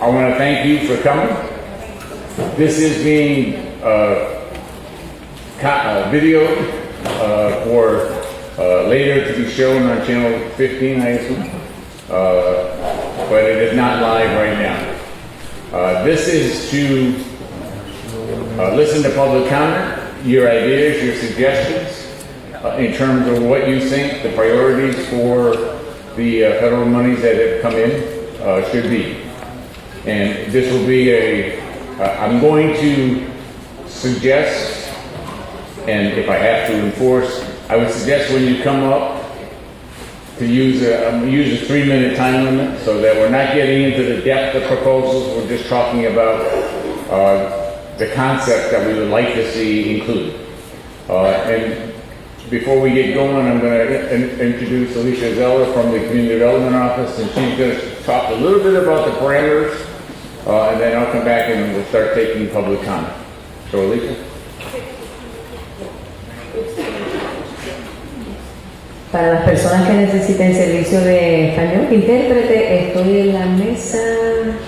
I want to thank you for coming. This is being videoed for later to be shown on channel 15, I assume. But it is not live right now. This is to listen to public comment, your ideas, your suggestions, in terms of what you think the priorities for the federal monies that have come in should be. And this will be I'm going to suggest, and if I have to enforce, I would suggest when you come up to use a 3-minute time limit so that we're not getting into the depth of proposals, we're just talking about the concept that we would like to see included. And before we get going, I'm going to introduce Alicia Zoeller from the Community Development Office, and she's going to talk a little bit about the parameters, and then I'll come back and we'll start taking public comment. So, Alicia. Para las personas que necesiten servicio de español, intérprete, estoy en la mesa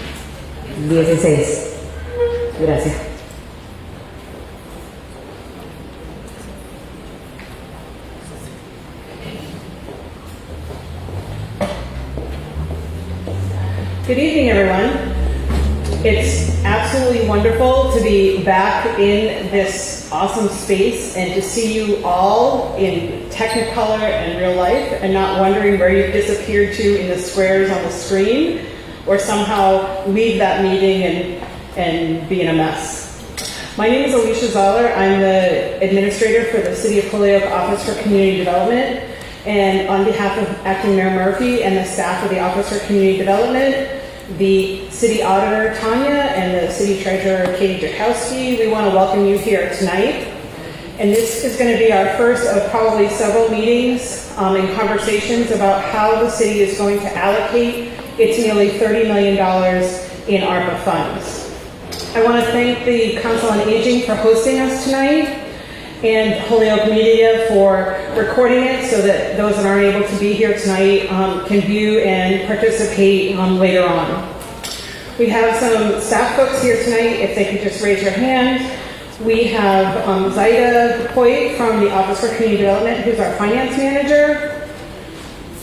16. Gracias. Good evening, everyone. It's absolutely wonderful to be back in this awesome space and to see you all in Technicolor and real life and not wondering where you've disappeared to in the squares on the screen or somehow leave that meeting and be in a mess. My name is Alicia Zoeller. I'm the administrator for the City of Holyoke Office for Community Development. And on behalf of Acting Mayor Murphy and the staff of the Office for Community Development, the City Auditor, Tanya, and the City Treasurer, Katie Jakowski, we want to welcome you here tonight. And this is going to be our first of probably several meetings and conversations about how the city is going to allocate its nearly $30 million in ARPA funds. I want to thank the Council on Aging for hosting us tonight, and Holyoke Media for recording it so that those that aren't able to be here tonight can view and participate later on. We have some staff folks here tonight, if they could just raise your hand. We have Zaida Hoyt from the Office for Community Development, who's our finance manager.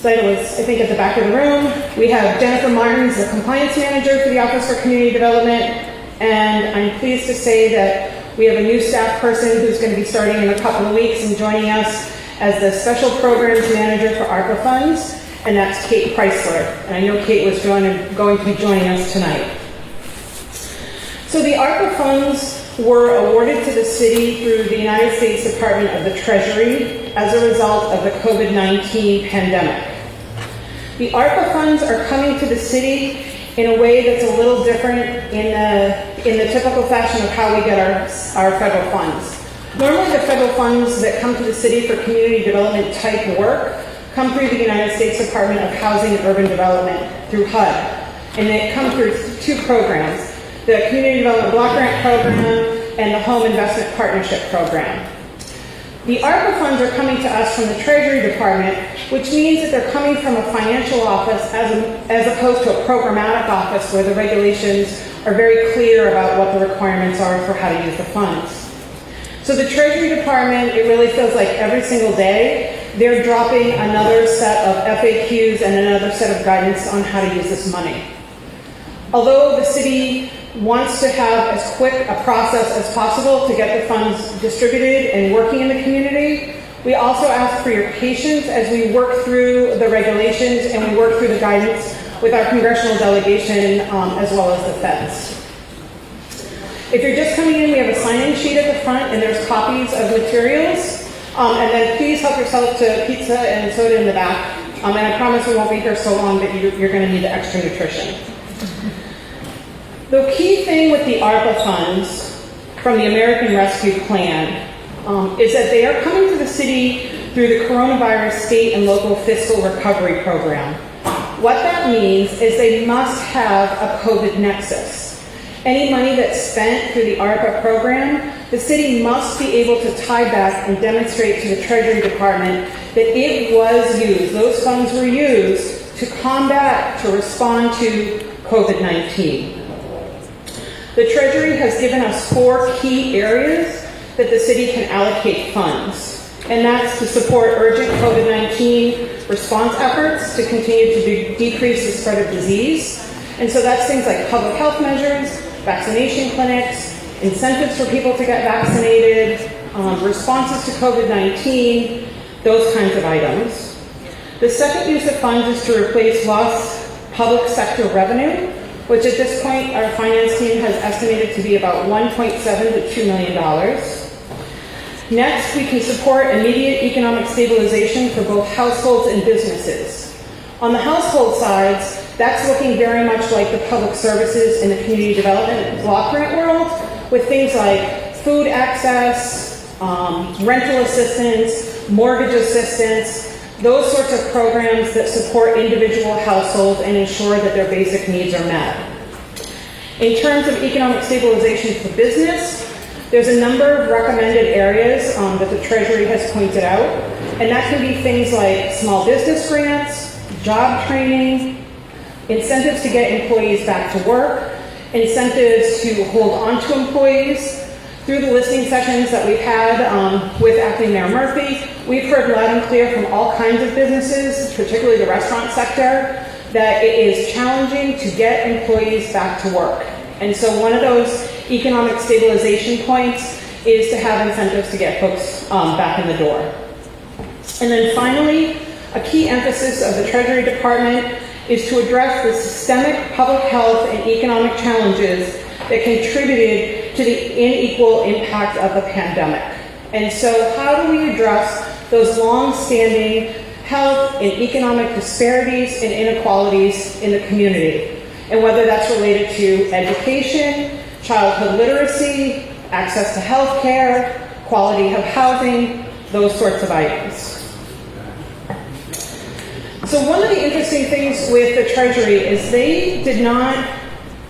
Zaida was, I think, at the back of the room. We have Jennifer Martins, the compliance manager for the Office for Community Development, and I'm pleased to say that we have a new staff person who's going to be starting in a couple of weeks and joining us as the Special Programs Manager for ARPA funds, and that's Kate Chrysler. And I know Kate was going to be joining us tonight. So the ARPA funds were awarded to the city through the United States Department of the Treasury as a result of the COVID-19 pandemic. The ARPA funds are coming to the city in a way that's a little different in the typical fashion of how we get our federal funds. Normally the federal funds that come to the city for community development type work come through the United States Department of Housing and Urban Development, through HUD. And they come through two programs, the Community Development Block Grant Program and the Home Investment Partnership Program. The ARPA funds are coming to us from the Treasury Department, which means that they're coming from a financial office as opposed to a programmatic office where the regulations are very clear about what the requirements are for how to use the funds. So the Treasury Department, it really feels like every single day they're dropping another set of FAQs and another set of guidance on how to use this money. Although the city wants to have as quick a process as possible to get the funds distributed and working in the community, we also ask for your patience as we work through the regulations and we work through the guidance with our congressional delegation as well as the feds. If you're just coming in, we have a sign-in sheet at the front and there's copies of materials. And then please help yourself to pizza and soda in the back. And I promise we won't be here so long that you're going to need the extra nutrition. The key thing with the ARPA funds from the American Rescue Plan is that they are coming to the city through the Coronavirus State and Local Fiscal Recovery Program. What that means is they must have a COVID nexus. Any money that's spent through the ARPA program, the city must be able to tie back and demonstrate to the Treasury Department that it was used, those funds were used to combat, to respond to COVID-19. the Treasury has given us 4 key areas that the city can allocate funds. And that's to support urgent COVID-19 response efforts to continue to decrease the spread of disease. And so that's things like public health measures, vaccination clinics, incentives for people to get vaccinated, responses to COVID-19, those kinds of items. The second use of funds is to replace lost public sector revenue, which at this point our finance team has estimated to be about $1.7 to $2 million. Next, we can support immediate economic stabilization for both households and businesses. On the household sides, that's looking very much like the public services in the community development block grant world, with things like food access, rental assistance, mortgage assistance, those sorts of programs that support individual households and ensure that their basic needs are met. In terms of economic stabilization for business, there's a number of recommended areas that the Treasury has pointed out, and that can be things like small business grants, job training, incentives to get employees back to work, incentives to hold on to employees. Through the listening sessions that we've had with Acting Mayor Murphy, we've heard loud and clear from all kinds of businesses, particularly the restaurant sector, that it is challenging to get employees back to work. And so one of those economic stabilization points is to have incentives to get folks back in the door. And then finally, a key emphasis of the Treasury Department is to address the systemic public health and economic challenges that contributed to the unequal impact of the pandemic. And so how do we address those long-standing health and economic disparities and inequalities in the community? And whether that's related to education, childhood literacy, access to health care, quality of housing, those sorts of items. So one of the interesting things with the Treasury is they did not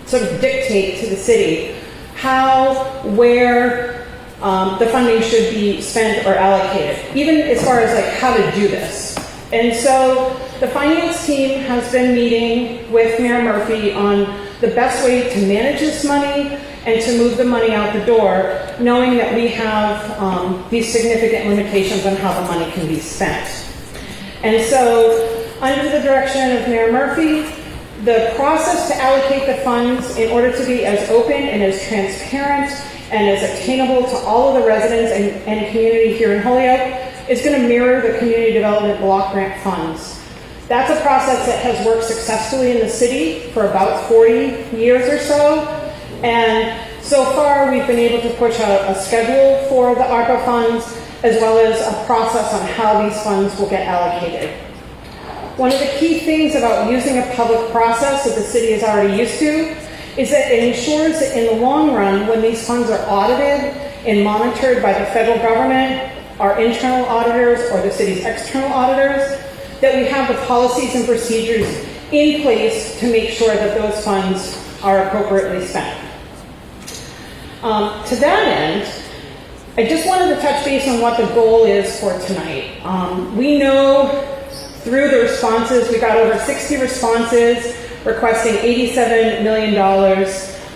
sort of dictate to the city how, where the funding should be spent or allocated, even as far as like how to do this. And so the finance team has been meeting with Mayor Murphy on the best way to manage this money and to move the money out the door, knowing that we have these significant limitations on how the money can be spent. And so, under the direction of Mayor Murphy, the process to allocate the funds in order to be as open and as transparent and as attainable to all of the residents and community here in Holyoke is going to mirror the community development block grant funds. That's a process that has worked successfully in the city for about 40 years or so. And so far, we've been able to push out a schedule for the ARPA funds, as well as a process on how these funds will get allocated. One of the key things about using a public process that the city is already used to is that it ensures that in the long run, when these funds are audited and monitored by the federal government, our internal auditors, or the city's external auditors, that we have the policies and procedures in place to make sure that those funds are appropriately spent. To that end, I just wanted to touch base on what the goal is for tonight. We know through the responses, we got over 60 responses requesting $87 million.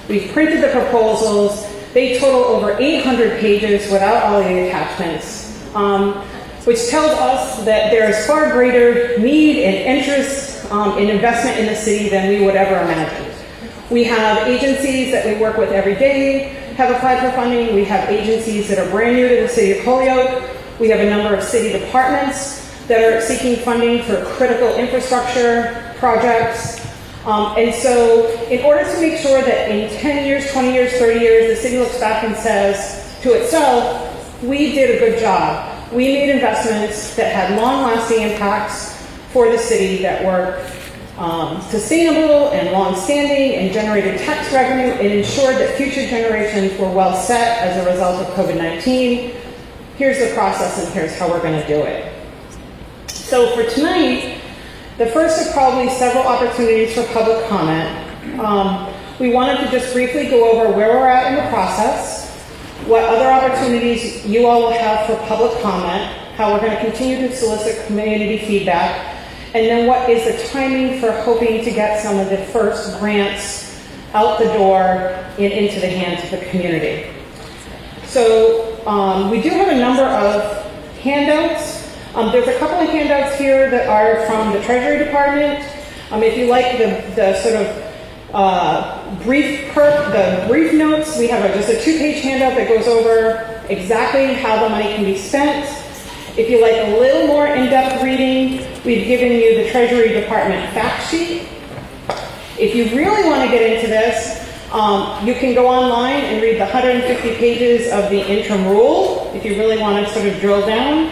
We've printed the proposals. They total over 800 pages without all the attachments, which tells us that there is far greater need and interest in investment in the city than we would ever imagine. We have agencies that we work with every day have applied for funding. We have agencies that are brand new to the city of Holyoke. We have a number of city departments that are seeking funding for critical infrastructure projects. And so in order to make sure that in 10 years, 20 years, 30 years, the city looks back and says to itself, we did a good job. We made investments that had long-lasting impacts for the city that were sustainable and long-standing and generated tax revenue and ensured that future generations were well set as a result of COVID-19. Here's the process and here's how we're going to do it. So for tonight, the first of probably several opportunities for public comment. We wanted to just briefly go over where we're at in the process, what other opportunities you all will have for public comment, how we're going to continue to solicit community feedback, and then what is the timing for hoping to get some of the first grants out the door and into the hands of the community. So we do have a number of handouts. There's a couple of handouts here that are from the Treasury Department. If you like the sort of brief notes, we have just a 2-page handout that goes over exactly how the money can be spent. If you like a little more in-depth reading, we've given you the Treasury Department fact sheet. If you really want to get into this, you can go online and read the 150 pages of the interim rule if you really want to sort of drill down.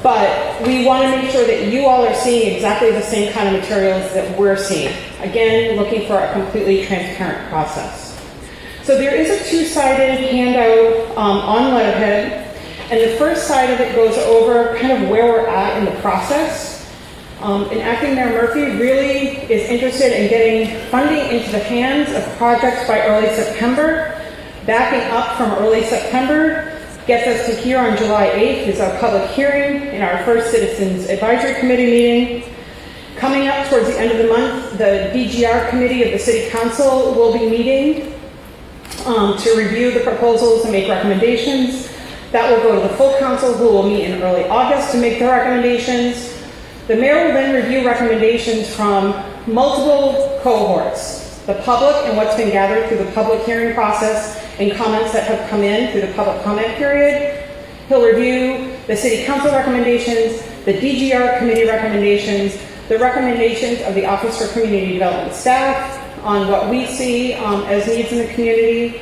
But we want to make sure that you all are seeing exactly the same kind of materials that we're seeing. Again, looking for a completely transparent process. So there is a 2-sided handout on letterhead, and the first side of it goes over kind of where we're at in the process. And Acting Mayor Murphy really is interested in getting funding into the hands of projects by early September. Backing up from early September gets us to here on July 8th is our public hearing and our first Citizens Advisory Committee meeting. Coming up towards the end of the month, the DGR Committee of the City Council will be meeting to review the proposals and make recommendations. That will go to the full council, who will meet in early August to make their recommendations. The mayor will then review recommendations from multiple cohorts, the public and what's been gathered through the public hearing process and comments that have come in through the public comment period. He'll review the city council recommendations, the DGR committee recommendations, the recommendations of the Office for Community Development staff on what we see as needs in the community,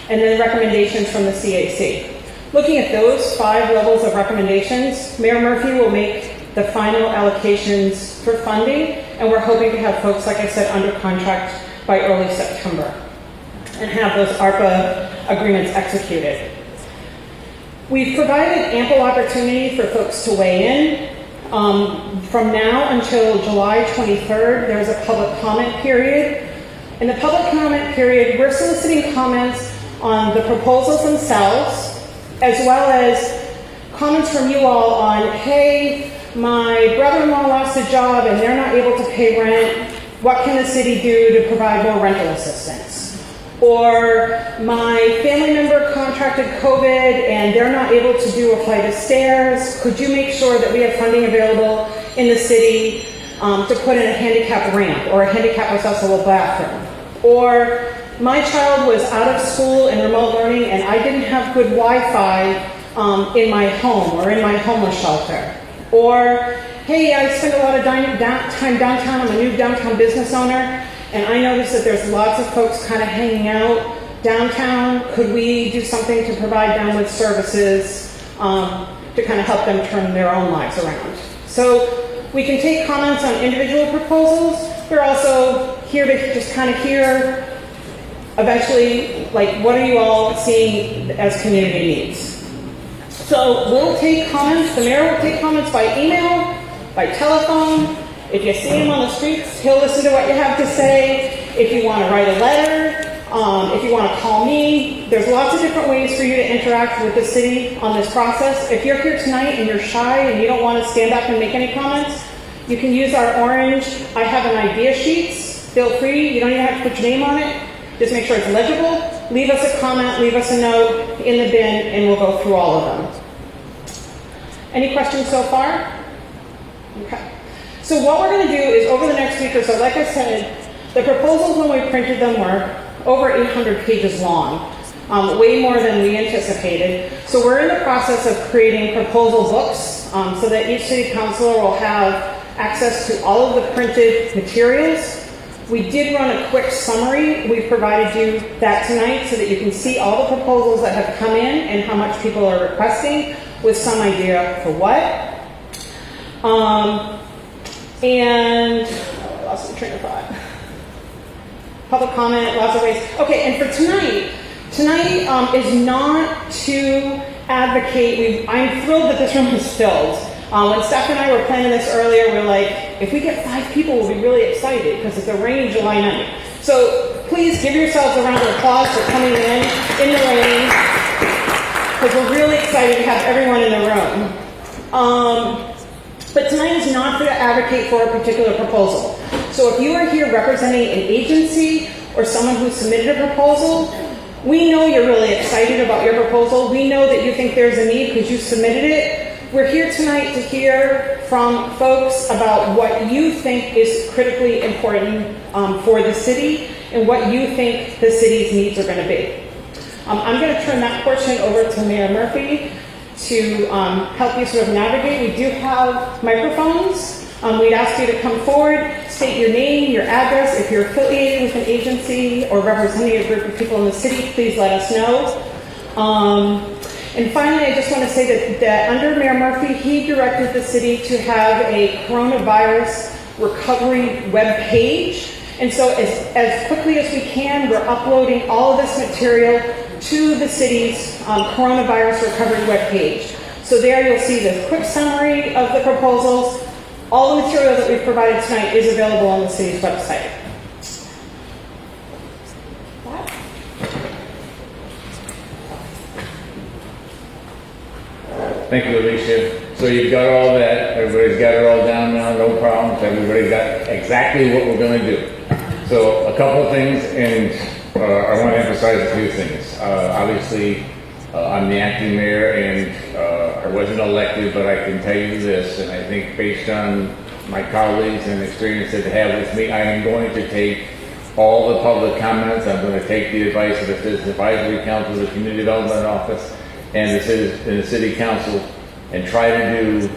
and then recommendations from the CAC. Looking at those 5 levels of recommendations, Mayor Murphy will make the final allocations for funding, and we're hoping to have folks, like I said, under contract by early September and have those ARPA agreements executed. We've provided ample opportunity for folks to weigh in. From now until July 23rd, there's a public comment period. In the public comment period, we're soliciting comments on the proposals themselves, as well as comments from you all on, hey, my brother-in-law lost a job and they're not able to pay rent. What can the city do to provide more rental assistance? Or my family member contracted COVID and they're not able to do a flight of stairs. Could you make sure that we have funding available in the city to put in a handicap ramp or a handicap accessible bathroom? Or my child was out of school and remote learning and I didn't have good Wi-Fi in my home or in my homeless shelter. Or, hey, I spend a lot of time downtown. I'm a new downtown business owner, and I noticed that there's lots of folks kind of hanging out downtown. Could we do something to provide them with services to kind of help them turn their own lives around? So we can take comments on individual proposals. We're also here to just kind of hear eventually, like, what are you all seeing as community needs? So we'll take comments, the mayor will take comments by email, by telephone. If you see him on the streets, he'll listen to what you have to say. If you want to write a letter, if you want to call me, there's lots of different ways for you to interact with the city on this process. If you're here tonight and you're shy and you don't want to stand up and make any comments, you can use our orange, I have an idea sheets. Feel free, you don't even have to put your name on it. Just make sure it's legible. Leave us a comment, leave us a note in the bin, and we'll go through all of them. Any questions so far? Okay. So what we're going to do is over the next week or so, like I said, the proposals when we printed them were over 800 pages long, way more than we anticipated. So we're in the process of creating proposal books so that each city councilor will have access to all of the printed materials. We did run a quick summary. We've provided you that tonight so that you can see all the proposals that have come in and how much people are requesting with some idea for what. And I lost the train of thought. Public comment, lots of ways. Okay, and for tonight is not to advocate. I'm thrilled that this room is filled. When Steph and I were planning this earlier, we were like, if we get 5 people, we'll be really excited because it's a rainy July night. So please give yourselves a round of applause for coming in the rain, because we're really excited to have everyone in the room. But tonight is not to advocate for a particular proposal. So if you are here representing an agency or someone who submitted a proposal, we know you're really excited about your proposal. We know that you think there's a need because you submitted it. We're here tonight to hear from folks about what you think is critically important for the city and what you think the city's needs are going to be. I'm going to turn that portion over to Mayor Murphy to help you sort of navigate. We do have microphones. We'd ask you to come forward, state your name, your address. If you're affiliated with an agency or representing a group of people in the city, please let us know. And finally, I just want to say that under Mayor Murphy, he directed the city to have a coronavirus recovery web page. And so as quickly as we can, we're uploading all of this material to the city's coronavirus recovery web page. So there you'll see the quick summary of the proposals. All the material that we've provided tonight is available on the city's website. Thank you, Alicia. So you've got all that. Everybody's got it all down now, no problems. Everybody's got exactly what we're going to do. So a couple of things, and I want to emphasize a few things. Obviously, I'm the acting mayor, and I wasn't elected, but I can tell you this, and I think based on my colleagues and experience that they have with me, I am going to take all the public comments. I'm going to take the advice of the Citizen Advisory Council, the Community Development Office, and the City Council, and try to do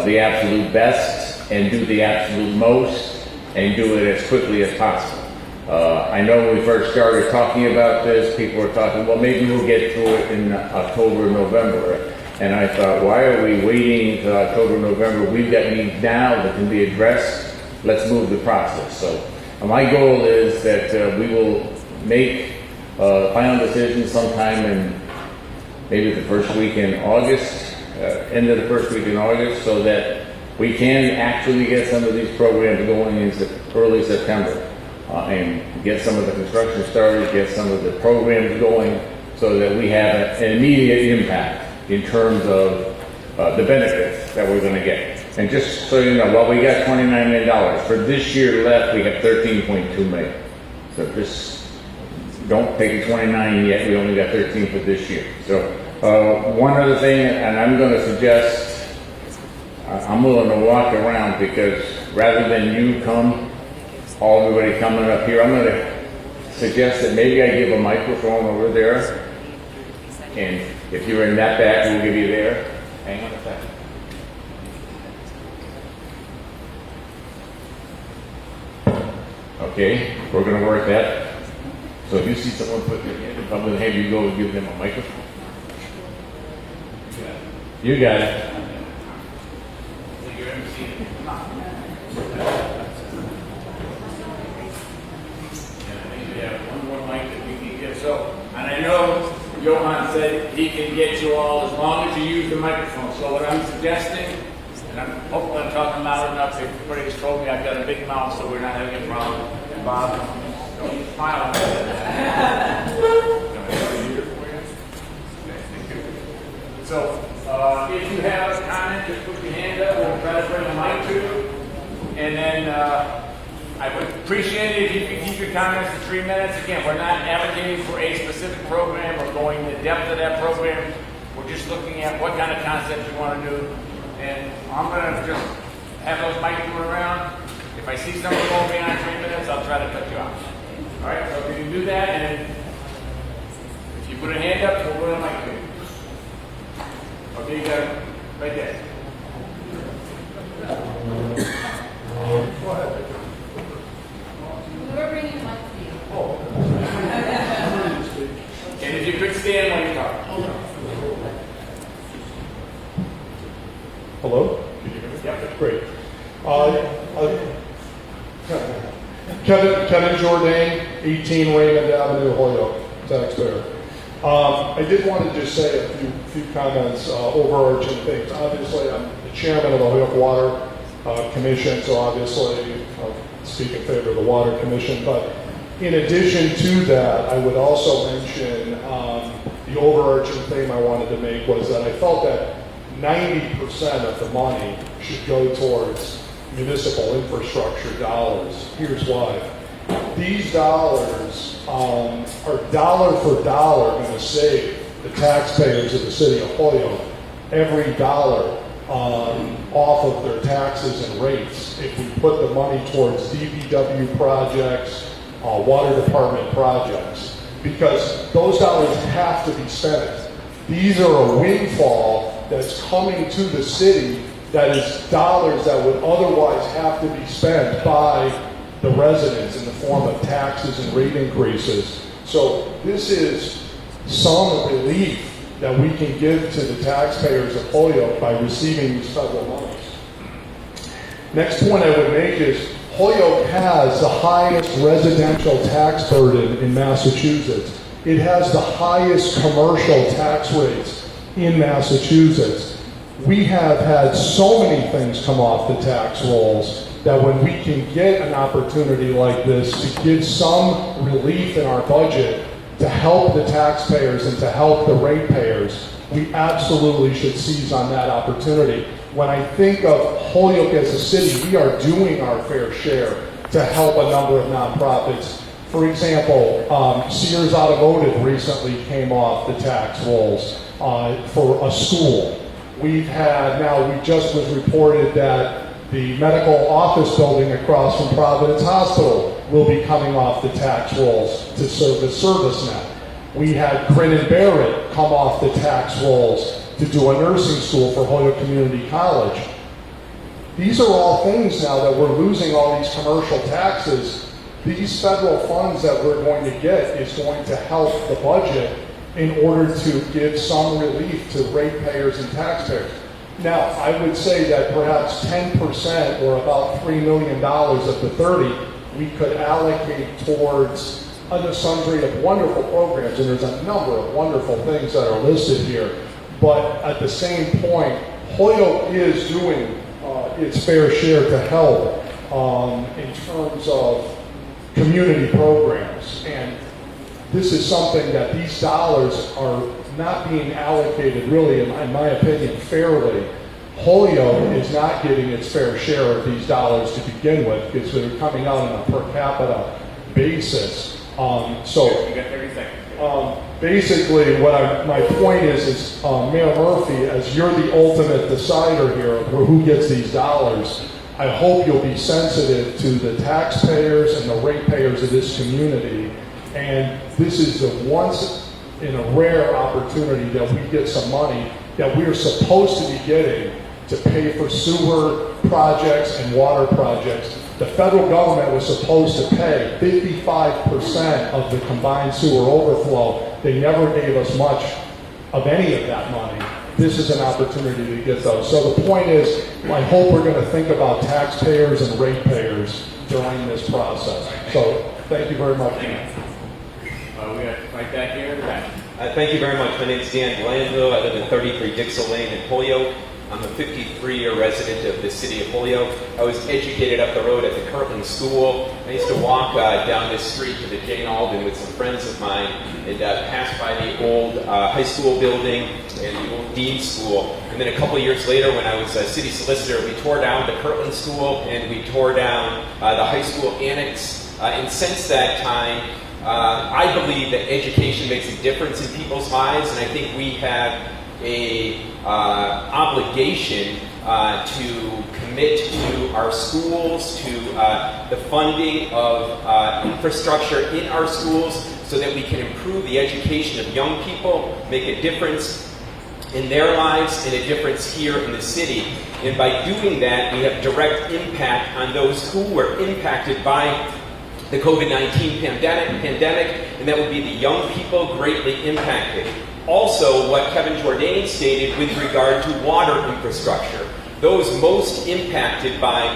the absolute best and do the absolute most and do it as quickly as possible. I know when we first started talking about this, people were talking, well, maybe we'll get through it in October, November. And I thought, why are we waiting until October, November? We've got needs now that can be addressed. Let's move the process. So my goal is that we will make final decisions sometime in maybe the first week in August, end of the first week in August, so that we can actually get some of these programs going in early September and get some of the construction started, get some of the programs going so that we have an immediate impact in terms of the benefits that we're going to get. And just so you know, while we got $29 million, for this year left, we have $13.2 million. So just don't take the 29 yet, we only got 13 for this year. So one other thing, and I'm going to suggest, I'm willing to walk around because rather than you come, everybody coming up here, I'm going to suggest that maybe I give a microphone over there. And if you're in that back, we'll give you there. Hang on a second. Okay, we're going to work that. So if you see someone put their hand up, I'm going to have you go and give them a microphone. You got it. So, and I know Johan said he can get you all as long as you use the microphone. So what I'm suggesting, and I'm hoping I'm talking loud enough, everybody's told me I've got a big mouth, so we're not having a problem. Bob, don't smile. So, if you have a comment, just put your hand up. We'll try to bring a mic to you. And then I would appreciate it if you could keep your comments to 3 minutes. Again, we're not advocating for a specific program or going the depth of that program. We're just looking at what kind of concepts you want to do. And I'm going to just have those mics moving around. If I see someone going beyond 3 minutes, I'll try to cut you off. All right, so if you can do that, and if you put a hand up, we'll put a mic to you. Okay, you got it right there. Go ahead. We're bringing mic to you. Oh. And if you could stand when you talk. Hello? Can you hear me? Yep, great. Kevin Jourdain, 18 Raymond Avenue, Holyoke, taxpayer. I did want to just say a few comments, overarching things. Obviously, I'm the chairman of the Holyoke Water Commission, so obviously I'll speak in favor of the Water Commission. But in addition to that, I would also mention the overarching theme I wanted to make was that I felt that 90% of the money should go towards municipal infrastructure dollars. Here's why. These dollars are dollar for dollar going to save the taxpayers of the city of Holyoke every dollar off of their taxes and rates if we put the money towards DPW projects, water department projects, because those dollars have to be spent. These are a windfall that's coming to the city that is dollars that would otherwise have to be spent by the residents in the form of taxes and rate increases. So this is some relief that we can give to the taxpayers of Holyoke by receiving these federal monies. Next point I would make is Holyoke has the highest residential tax burden in Massachusetts. It has the highest commercial tax rates in Massachusetts. We have had so many things come off the tax rolls that when we can get an opportunity like this to give some relief in our budget to help the taxpayers and to help the ratepayers, we absolutely should seize on that opportunity. When I think of Holyoke as a city, we are doing our fair share to help a number of nonprofits. For example, Sears Automotive recently came off the tax rolls for a school. We just was reported that the medical office building across from Providence Hospital will be coming off the tax rolls to service ServiceNet. We had Grin & Barrett come off the tax rolls to do a nursing school for Holyoke Community College. These are all things now that we're losing all these commercial taxes. These federal funds that we're going to get is going to help the budget in order to give some relief to ratepayers and taxpayers. Now, I would say that perhaps 10% or about $3 million of the 30 we could allocate towards a sundry of wonderful programs, and there's a number of wonderful things that are listed here. But at the same point, Holyoke is doing its fair share to help in terms of community programs. And this is something that these dollars are not being allocated really, in my opinion, fairly. Holyoke is not getting its fair share of these dollars to begin with because they're coming out on a per capita basis. You got 30 seconds. Basically, my point is Mayor Murphy, as you're the ultimate decider here of who gets these dollars, I hope you'll be sensitive to the taxpayers and the ratepayers of this community. And this is the once in a rare opportunity that we get some money that we're supposed to be getting to pay for sewer projects and water projects. The federal government was supposed to pay 55% of the combined sewer overflow. They never gave us much of any of that money. This is an opportunity to get those. So the point is, I hope we're going to think about taxpayers and ratepayers during this process. So thank you very much. We got right back here in the back. Thank you very much. My name is Dan Glanville. I live in 33 Dixell Lane in Holyoke. I'm a 53-year resident of the city of Holyoke. I was educated up the road at the Kirtland School. I used to walk down this street to the Jane Alden with some friends of mine and pass by the old high school building and the old Dean School. And then a couple of years later, when I was a city solicitor, we tore down the Kirtland School and we tore down the high school annex. And since that time, I believe that education makes a difference in people's lives, and I think we have a obligation to commit to our schools, to the funding of infrastructure in our schools so that we can improve the education of young people, make a difference in their lives and a difference here in the city. And by doing that, we have direct impact on those who were impacted by the COVID-19 pandemic, and that would be the young people greatly impacted. Also, what Kevin Jourdain stated with regard to water infrastructure. Those most impacted by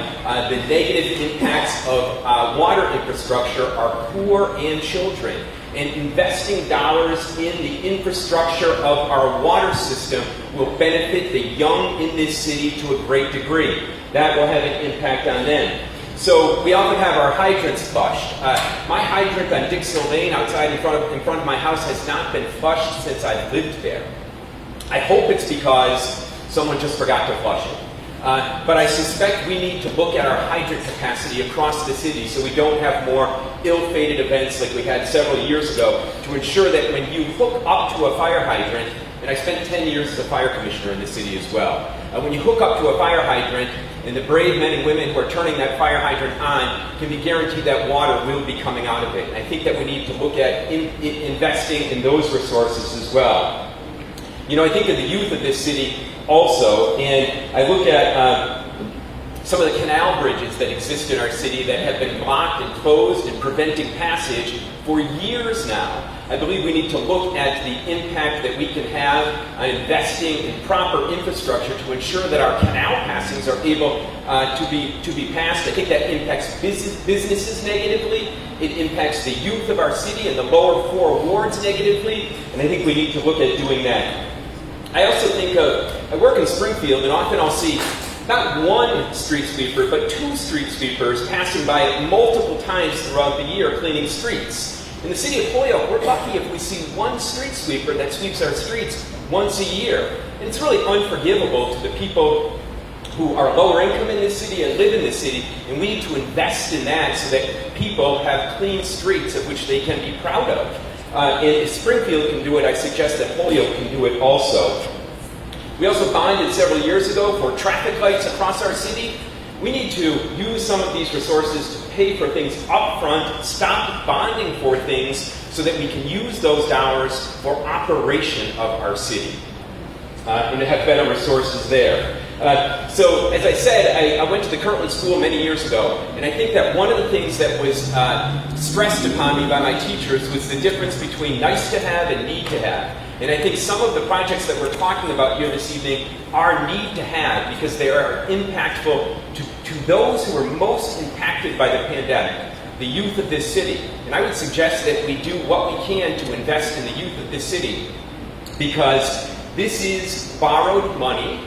the negative impacts of water infrastructure are poor and children. And investing dollars in the infrastructure of our water system will benefit the young in this city to a great degree. That will have an impact on them. So we often have our hydrants flushed. My hydrant on Dixell Lane outside in front of my house has not been flushed since I've lived there. I hope it's because someone just forgot to flush it. But I suspect we need to look at our hydrant capacity across the city so we don't have more ill-fated events like we had several years ago, to ensure that when you hook up to a fire hydrant, and I spent 10 years as a fire commissioner in the city as well, when you hook up to a fire hydrant, and the brave men and women who are turning that fire hydrant on can be guaranteed that water will be coming out of it. And I think that we need to look at investing in those resources as well. You know, I think of the youth of this city also, and I look at some of the canal bridges that exist in our city that have been blocked and closed and preventing passage for years now. I believe we need to look at the impact that we can have on investing in proper infrastructure to ensure that our canal passings are able to be passed. I think that impacts businesses negatively. It impacts the youth of our city and the lower 4 wards negatively, and I think we need to look at doing that. I also think I work in Springfield, and often I'll see not one street sweeper, but 2 street sweepers passing by multiple times throughout the year cleaning streets. In the city of Holyoke, we're lucky if we see 1 street sweeper that sweeps our streets once a year. And it's really unforgivable to the people who are lower income in this city and live in this city, and we need to invest in that so that people have clean streets of which they can be proud of. And if Springfield can do it, I suggest that Holyoke can do it also. We also bonded several years ago for traffic lights across our city. We need to use some of these resources to pay for things up front, stop bonding for things, so that we can use those dollars for operation of our city and to have better resources there. So, as I said, I went to the Kirtland School many years ago, and I think that one of the things that was stressed upon me by my teachers was the difference between nice to have and need to have. And I think some of the projects that we're talking about here this evening are need to have, because they are impactful to those who are most impacted by the pandemic, the youth of this city. And I would suggest that we do what we can to invest in the youth of this city, because this is borrowed money,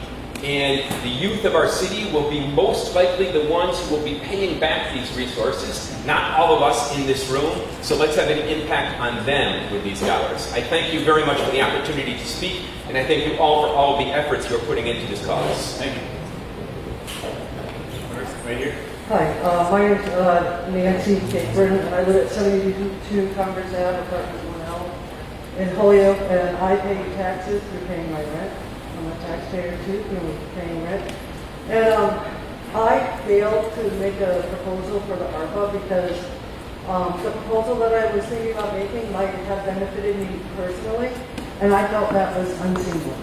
and the youth of our city will be most likely the ones who will be paying back these resources, not all of us in this room. So let's have an impact on them with these dollars. I thank you very much for the opportunity to speak, and I thank you all for all of the efforts you're putting into this cause. Thank you. Right here. Hi, my name is Nancy Caperin, and I live at 72 Congress Ave, apartment 1L in Holyoke, and I pay taxes through paying my rent. I'm a taxpayer too, paying rent. And I failed to make a proposal for the ARPA because the proposal that I was thinking about making might have benefited me personally, and I felt that was unseemly,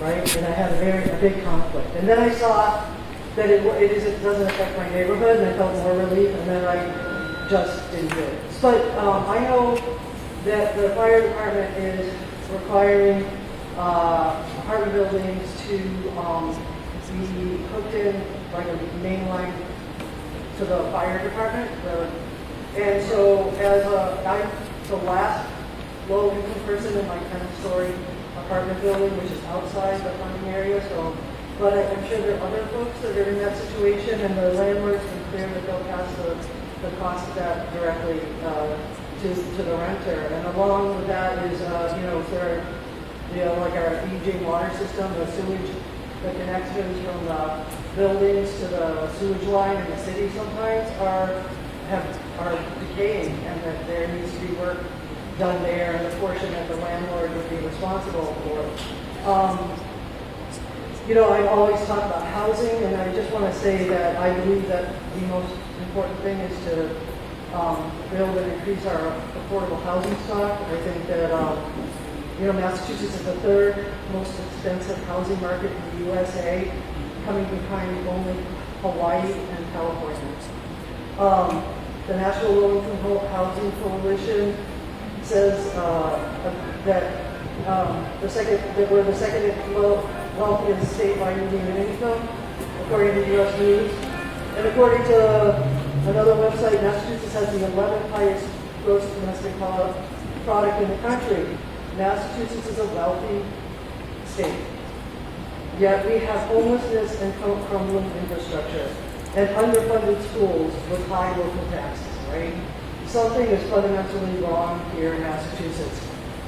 right? And I had a big conflict. And then I saw that it doesn't affect my neighborhood, and I felt more relief, and then I just didn't do it. But I know that the fire department is requiring apartment buildings to be hooked in like a main line to the fire department. And so I'm the last low-income person in my 10-story apartment building, which is outside the funding area. So, but I'm sure there are other folks that are in that situation, and the landlords can clear that they'll pass the cost of that directly to the renter. And along with that is, if there are, like our aging water system, the sewage, the connections from the buildings to the sewage line in the city sometimes are decaying, and that there needs to be work done there, and the portion that the landlord would be responsible for. I've always talked about housing, and I just want to say that I believe that the most important thing is to build and increase our affordable housing stock. I think that Massachusetts is the 3rd most expensive housing market in the USA, coming behind only Hawaii and California. The National Low-Income Housing Coalition says that we're the second wealthiest state by median income, according to U.S. News. And according to another website, Massachusetts has the 11th highest gross domestic product in the country. Massachusetts is a wealthy state. Yet we have homelessness and crumbling infrastructure and underfunded schools with high local taxes, right? Something is fundamentally wrong here in Massachusetts.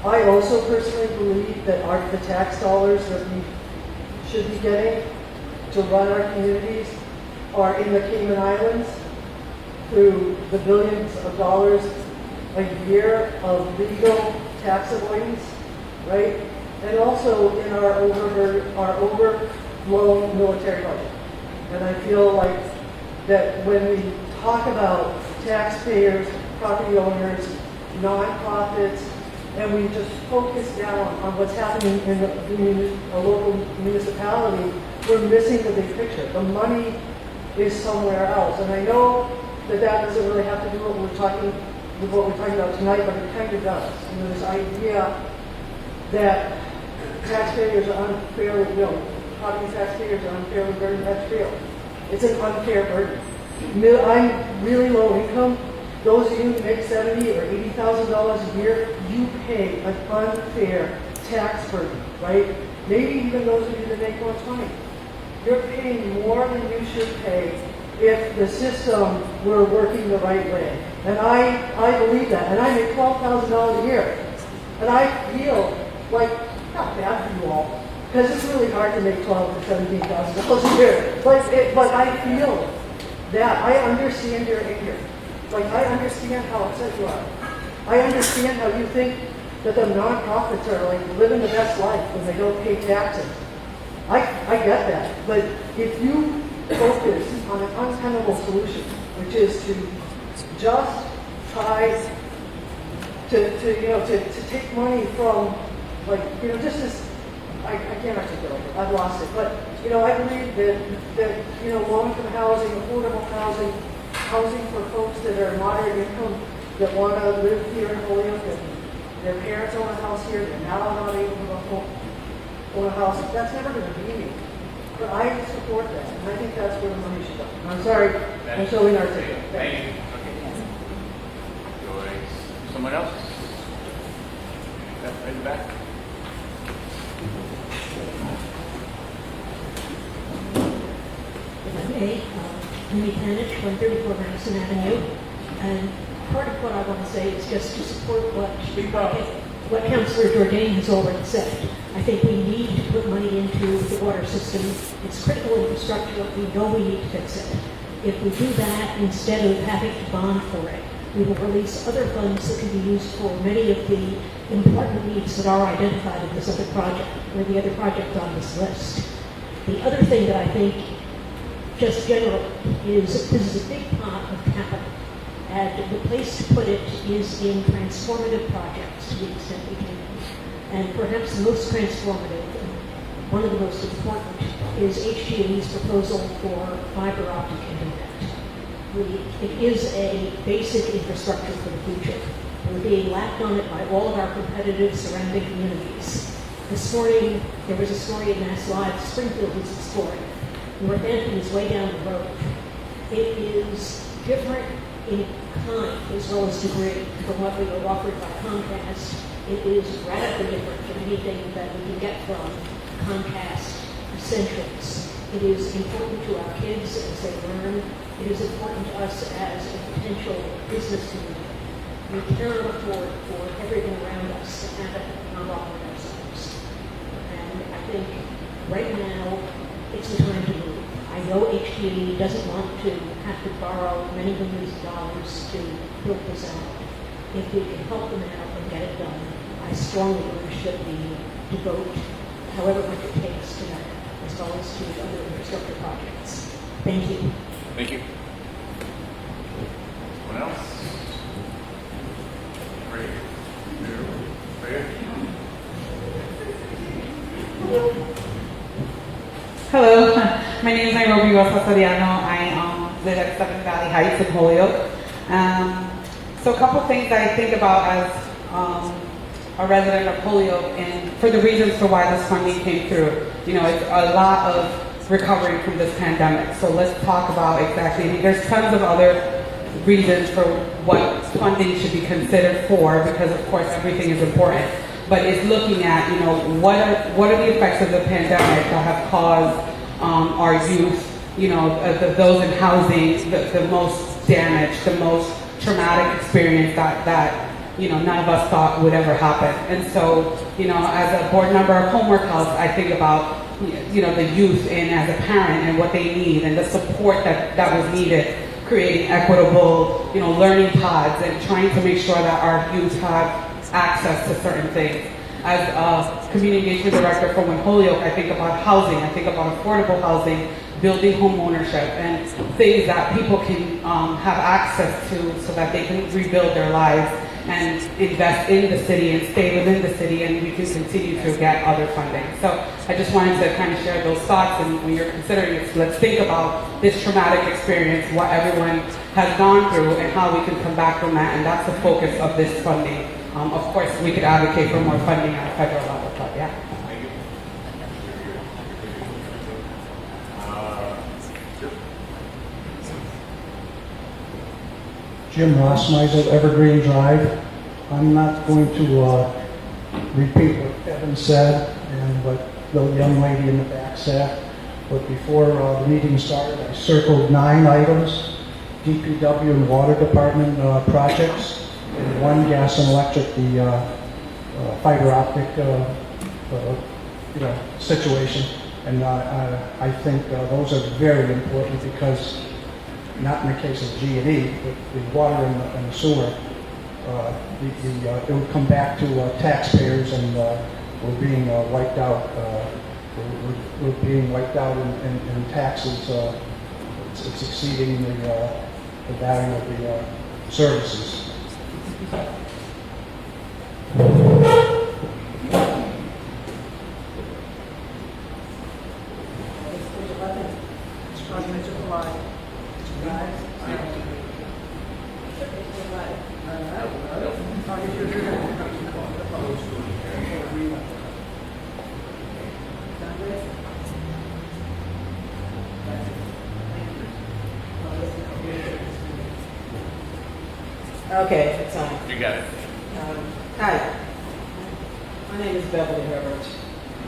I also personally believe that the tax dollars that we should be getting to run our communities are in the Cayman Islands through the billions of dollars a year of legal tax avoidance, right? And also in our overblown military budget. And I feel like that when we talk about taxpayers, property owners, nonprofits, and we just focus down on what's happening in a local municipality, we're missing the big picture. The money is somewhere else. And I know that doesn't really have to do with what we're talking about tonight, but it kind of does. You know, this idea that taxpayers are unfairly, property taxpayers are unfairly burdened, that's real. It's an unfair burden. I'm really low income. Those of you who make $70,000 or $80,000 a year, you pay an unfair tax burden, right? Maybe even those of you that make 120. You're paying more than you should pay if the system were working the right way. And I believe that. And I make $12,000 a year. And I feel like, not bad for you all, because it's really hard to make $12,000 to $17,000 a year. But I feel that. I understand your anger. Like, I understand how upset you are. I understand how you think that the nonprofits are like living the best life when they don't pay taxes. I get that. But if you focus on an untenable solution, which is to just try to take money from, just as, I can't articulate it, I've lost it. But, I believe that low-income housing, affordable housing for folks that are moderate income, that want to live here in Holyoke, and their parents own a house here, they're now not able to own a house, that's never going to be me. But I support that, and I think that's where the money should go. I'm sorry, I'm so inarticulate. Thank you. Okay. Someone else? Right in the back. If I may, Amy Panich, 134 Madison Avenue, and part of what I want to say is just to support what Councilor Jourdain has already said. I think we need to put money into the water system. It's critical infrastructure. We know we need to fix it. If we do that, instead of having to bond for it, we will release other funds that can be used for many of the important needs that are identified in this other project, or the other project on this list. The other thing that I think, just generally, is this is a big pot of capital. And the place to put it is in transformative projects to the extent we can. And perhaps the most transformative, and one of the most important, is HG&E's proposal for fiber optic internet. It is a basic infrastructure for the future. We're being lapped on it by all of our competitive surrounding communities. This morning, there was a story in Mass Live, Springfield is exploring. Northampton is way down the road. It is different in kind as well as degree from what we were offered by Comcast. It is radically different from anything that we can get from Comcast Essentials. It is important to our kids as they learn. It is important to us as a potential business community. We cannot afford for everything around us to have it not offered ourselves. And I think right now it's the time to move. I know HG&E doesn't want to have to borrow many millions of dollars to build this out. If we can help them out and get it done, I strongly urge that we devote however much it takes to that, as well as to other infrastructure projects. Thank you. Thank you. Someone else? Right here. Hello, my name is Nairobi Rosa Soriano. I live at 7 Valley Heights in Holyoke. So a couple things I think about as a resident of Holyoke, and for the reasons for why this funding came through. It's a lot of recovering from this pandemic. So let's talk about exactly, there's tons of other reasons for what funding should be considered for, because of course everything is important. But it's looking at, what are the effects of the pandemic that have caused our youth, those in housing, the most damage, the most traumatic experience that none of us thought would ever happen. And so, as a board member of Homework House, I think about, the youth in as a parent and what they need and the support that was needed, creating equitable, learning pods and trying to make sure that our youth have access to certain things. As a community engagement director for Holyoke, I think about housing, I think about affordable housing, building home ownership, and things that people can have access to so that they can rebuild their lives and invest in the city and stay within the city, and we can continue to get other funding. So I just wanted to kind of share those thoughts, and when you're considering it, let's think about this traumatic experience, what everyone has gone through, and how we can come back from that, and that's the focus of this funding. Of course, we could advocate for more funding at a federal level, but yeah. Jim Rossmeisel, Evergreen Drive. I'm not going to repeat what Kevin said and what the young lady in the back said, but before the meeting started, I circled 9 items, DPW and Water Department projects, and 1 gas and electric, the fiber optic situation. And I think those are very important because, not in the case of G&E, but the water and the sewer, it would come back to taxpayers, and we're being wiped out. We're being wiped out in taxes. It's exceeding the value of the services. Okay, it's on. You got it. Hi, my name is Beverly Herbert.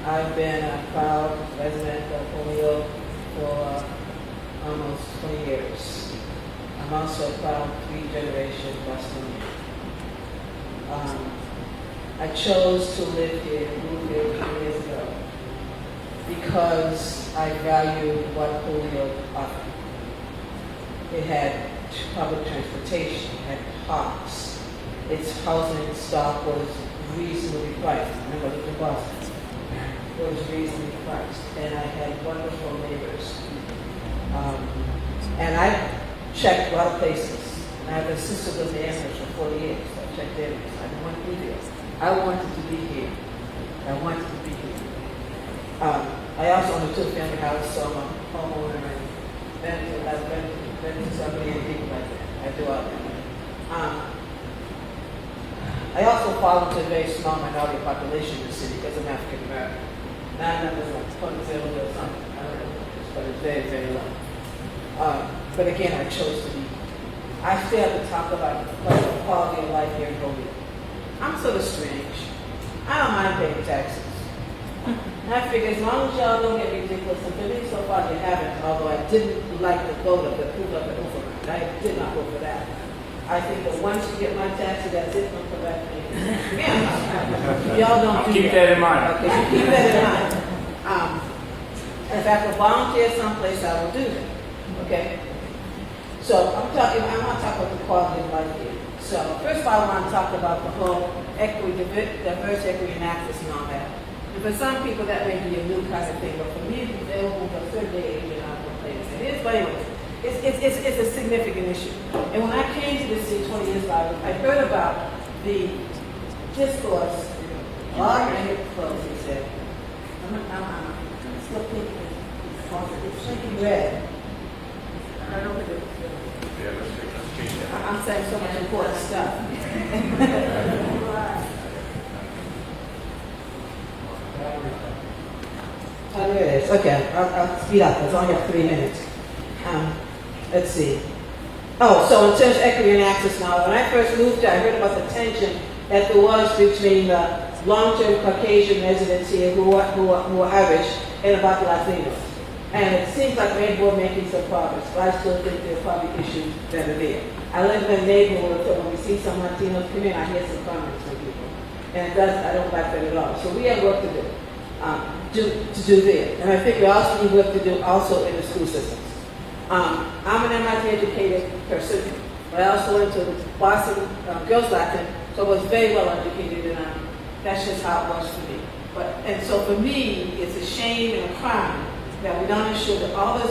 I've been a proud resident of Holyoke for almost 20 years. I'm also a proud 3-generation Bostonian. I chose to live here, move here 2 years ago, because I value what Holyoke offered. It had public transportation, it had parks. Its housing stock was reasonably priced. I never lived in Boston. It was reasonably priced, and I had wonderful neighbors. And I checked a lot of places. I have a sister who was in the Amherst for 40 years. So I checked everything. I didn't want to be there. I wanted to be here. I wanted to be here. I also own a 2-family house, so I'm a homeowner, and I've been to somebody and people like that. I do all that. I also fall into a very small minority population in the city because I'm African American. Not numbers like 0.0 or something. I don't know, but it's very, very low. But again, I chose to be. I still have to talk about the quality of life here in Holyoke. I'm sort of strange. I don't mind paying taxes. And I figure as long as y'all don't get ridiculous, and for me so far you haven't, although I didn't like the vote of the proof of the override. I did not vote for that. I think that once you get my taxes, that's it, don't come back to me. Yeah. Y'all don't do Keep that in mind. Okay, keep that in mind. And if I have to volunteer someplace, I will do that. Okay? So I want to talk about the quality of life here. So first of all, I want to talk about the whole equity, diverse equity and access and all that. And for some people, that may be a new kind of thing, but for me, they're over the third day, and I'm complaining. It is, but anyways, it's a significant issue. And when I came to this city 20 years ago, I heard about the discourse. All right, close, he said. I'm still thinking it's shaking red. I don't know. I'm saying so much important stuff. Oh, there it is. Okay, I'll speed up. It's only have 3 minutes. Let's see. Oh, so in terms of equity and access now, when I first moved here, I heard about the tension that there was between the long-term Caucasian residents here who are Irish and about the Latinos. And it seems like maybe we're making some progress, but I still think there are probably issues that are there. I live in a neighborhood, so when we see some Latinos come in, I hear some comments from people. And I don't like that at all. So we have work to do. to do there. And I think we also need work to do also in the school systems. I'm an MIT educated person, but I also went to Boston Girls Latin, so I was very well educated, and that's just how it was for me. And so for me, it's a shame and a crime that we don't ensure that all the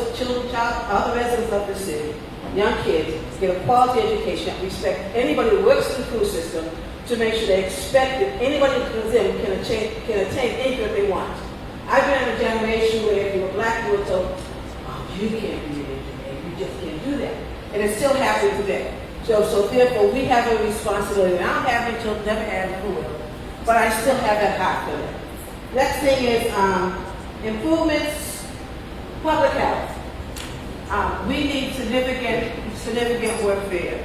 all the residents of the city, young kids, get a quality education that respect anybody who works in the school system, to make sure they expect that anybody who comes in can attain anything that they want. I've been in a generation where if you were black, you were told, oh, you can't be an engineer, you just can't do that. And it's still happening today. So therefore, we have a responsibility. And I don't have any children, never had, never will, but I still have that heart for them. Next thing is improvements, public health. We need significant work there.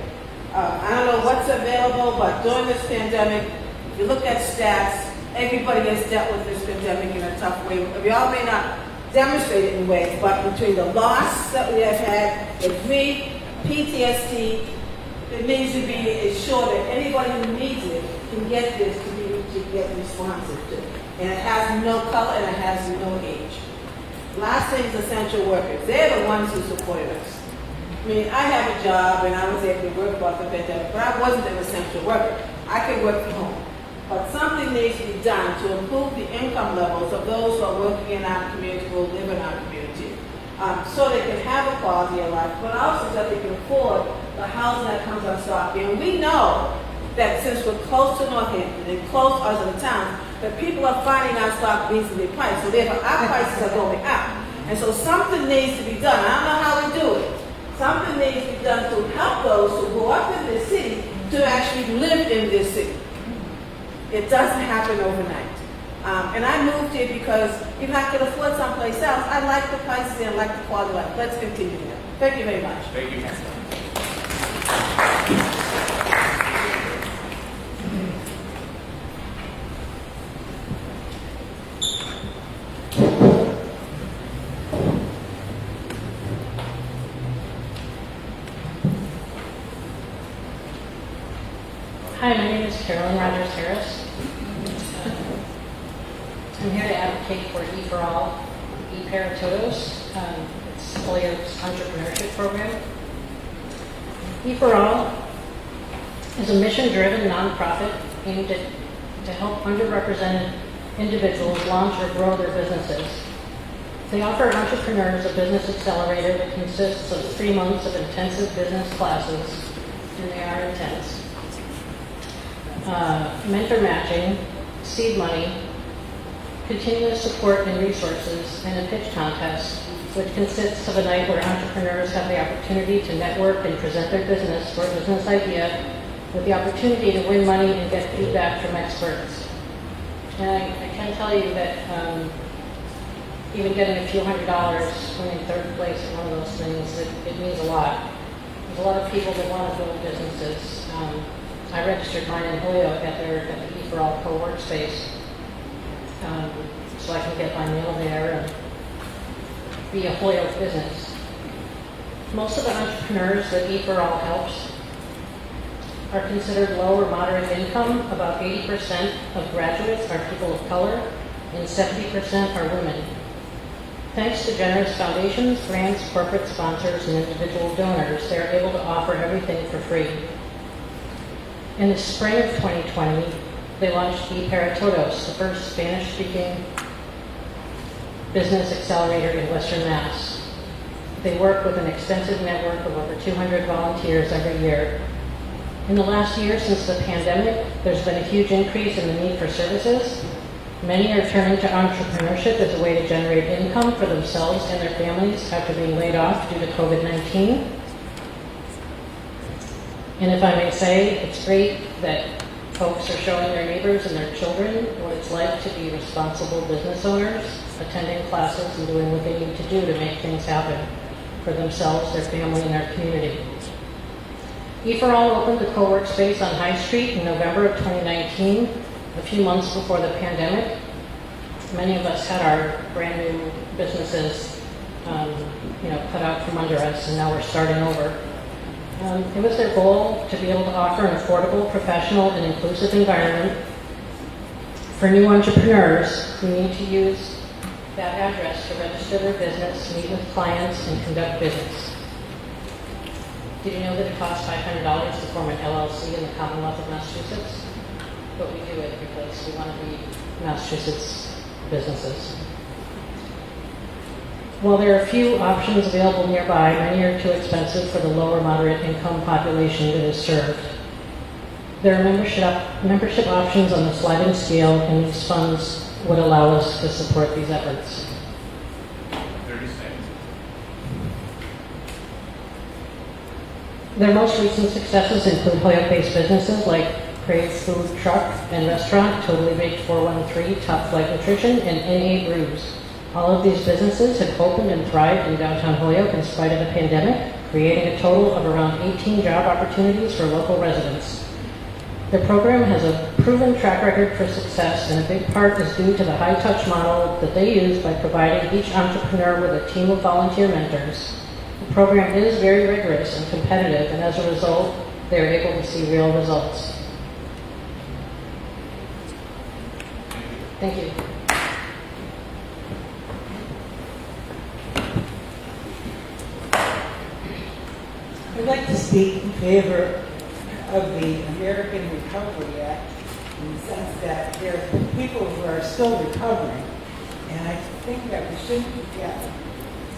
I don't know what's available, but during this pandemic, if you look at stats, everybody has dealt with this pandemic in a tough way. We all may not demonstrate it in ways, but between the loss that we have had, the grief, PTSD, it needs to be ensured that anybody who needs it can get this to get responsive to. And it has no color and it has no age. Last thing is essential workers. They're the ones who supported us. I mean, I have a job and I was able to work about the pandemic, but I wasn't an essential worker. I could work from home. But something needs to be done to improve the income levels of those who are working in our community, who live in our community, so they can have a quality of life, but also that they can afford the housing that comes on stock. And we know that since we're close to Northampton and close to other towns, that people are finding our stock reasonably priced. So therefore, our prices are going up. And so something needs to be done. I don't know how we do it. Something needs to be done to help those who grow up in this city to actually live in this city. It doesn't happen overnight. And I moved here because if I could afford someplace else, I like the prices and I like the quality of life. Let's continue that. Thank you very much. Thank you. Hi, my name is Carolyn Rogers Harris. I'm here to advocate for E for All, E para Todos. It's Holyoke's entrepreneurship program. E for All is a mission-driven nonprofit aimed to help underrepresented individuals launch or grow their businesses. They offer entrepreneurs a business accelerator that consists of 3 months of intensive business classes, and they are intense. Mentor matching, seed money, continuous support and resources, and a pitch contest, which consists of a night where entrepreneurs have the opportunity to network and present their business or business idea with the opportunity to win money and get feedback from experts. And I can tell you that even getting a few $100, winning third place at one of those things, it means a lot. There's a lot of people that want to build businesses. I registered mine in Holyoke at the E for All co-work space, so I can get my mail there and be a Holyoke business. Most of the entrepreneurs that E for All helps are considered low or moderate income. About 80% of graduates are people of color, and 70% are women. Thanks to generous foundations, grants, corporate sponsors, and individual donors, they are able to offer everything for free. In the spring of 2020, they launched E para Todos, the first Spanish-speaking business accelerator in Western Mass. They work with an extensive network of over 200 volunteers every year. In the last year since the pandemic, there's been a huge increase in the need for services. Many are turning to entrepreneurship as a way to generate income for themselves and their families after being laid off due to COVID-19. And if I may say, it's great that folks are showing their neighbors and their children what it's like to be responsible business owners, attending classes and doing what they need to do to make things happen for themselves, their family, and their community. E for All opened the co-work space on High Street in November of 2019, a few months before the pandemic. Many of us had our brand new businesses cut out from under us, and now we're starting over. It was their goal to be able to offer an affordable, professional, and inclusive environment For new entrepreneurs who need to use that address to register their business, meet with clients, and conduct business. Did you know that it costs $500 to form an LLC in the Commonwealth of Massachusetts? But we do it because we want to be Massachusetts businesses. While there are a few options available nearby, many are too expensive for the lower moderate income population that is served. There are membership options on the sliding scale, and these funds would allow us to support these efforts. 30 seconds. Their most recent successes include Holyoke-based businesses like Crave's Food Truck and Restaurant, Totally Baked 413, Top Flight Nutrition, and NA Brews. All of these businesses have opened and thrived in downtown Holyoke in spite of the pandemic, creating a total of around 18 job opportunities for local residents. The program has a proven track record for success, and a big part is due to the high-touch model that they use by providing each entrepreneur with a team of volunteer mentors. The program is very rigorous and competitive, and as a result, they are able to see real results. Thank you. I'd like to speak in favor of the American Recovery Act in the sense that there are people who are still recovering, and I think that we shouldn't forget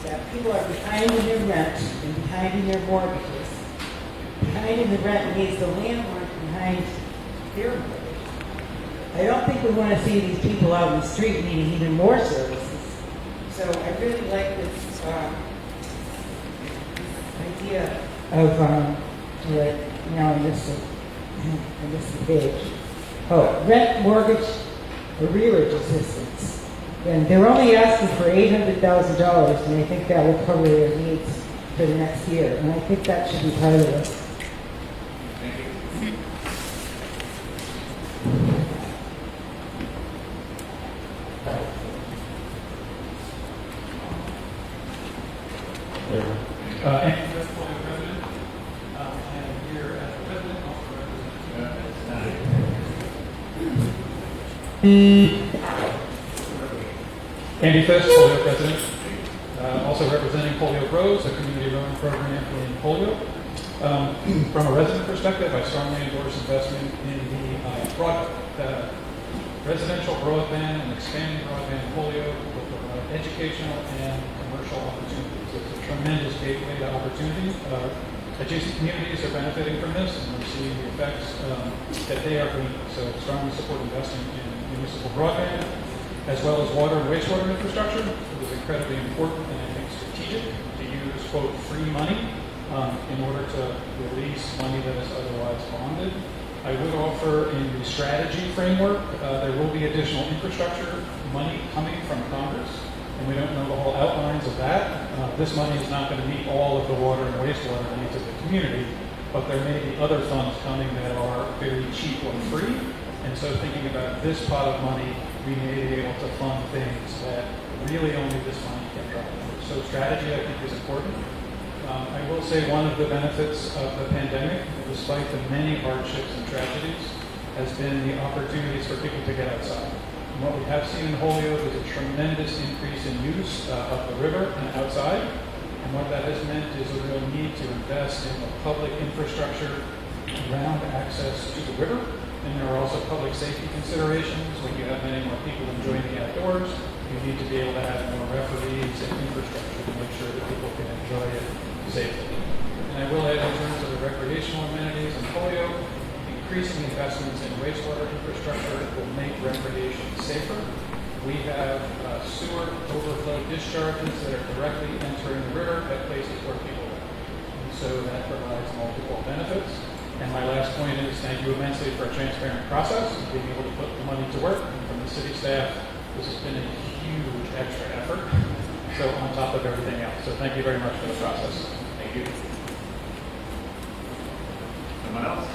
that people are behind in their rent and behind in their mortgages. Behind in the rent means the landlord behind their mortgage. I don't think we want to see these people out in the street needing even more services. So I really like this idea of in this page. Oh, rent, mortgage, arrearage assistance. And they're only asking for $800,000, and I think that will cover their needs for the next year. And I think that should be part of it. Andy Fisk, Holyoke resident, also representing Holyoke Rose, a community rowing program in Holyoke. From a resident perspective, I strongly endorse investment in the residential broadband and expanding broadband in Holyoke will provide educational and commercial opportunities. It's a tremendous gateway to opportunity. Adjacent communities are benefiting from this, and we're seeing the effects that they are bringing. So strongly support investing in municipal broadband, as well as water and wastewater infrastructure. It is incredibly important and I think strategic to use, quote, free money in order to release money that is otherwise bonded. I would offer in the strategy framework, there will be additional infrastructure money coming from Congress, and we don't know the whole outlines of that. This money is not going to meet all of the water and wastewater needs of the community, but there may be other funds coming that are very cheap or free. And so thinking about this pot of money, we may be able to fund things that really only this money can drive. So strategy, I think, is important. I will say one of the benefits of the pandemic, despite the many hardships and tragedies, has been the opportunities for people to get outside. And what we have seen in Holyoke is a tremendous increase in use of the river and outside. And what that has meant is a real need to invest in the public infrastructure around access to the river. And there are also public safety considerations. When you have many more people enjoying the outdoors, you need to be able to have more referees and infrastructure to make sure that people can enjoy it safely. And I will add, in terms of the recreational amenities in Holyoke, increasing investments in wastewater infrastructure will make recreation safer. We have sewer overflow discharges that are directly entering the river at places where people live. And so that provides multiple benefits. And my last point is thank you immensely for a transparent process, being able to put the money to work. And from the city staff, this has been a huge extra effort. So on top of everything else. So thank you very much for the process. Thank you. Someone else?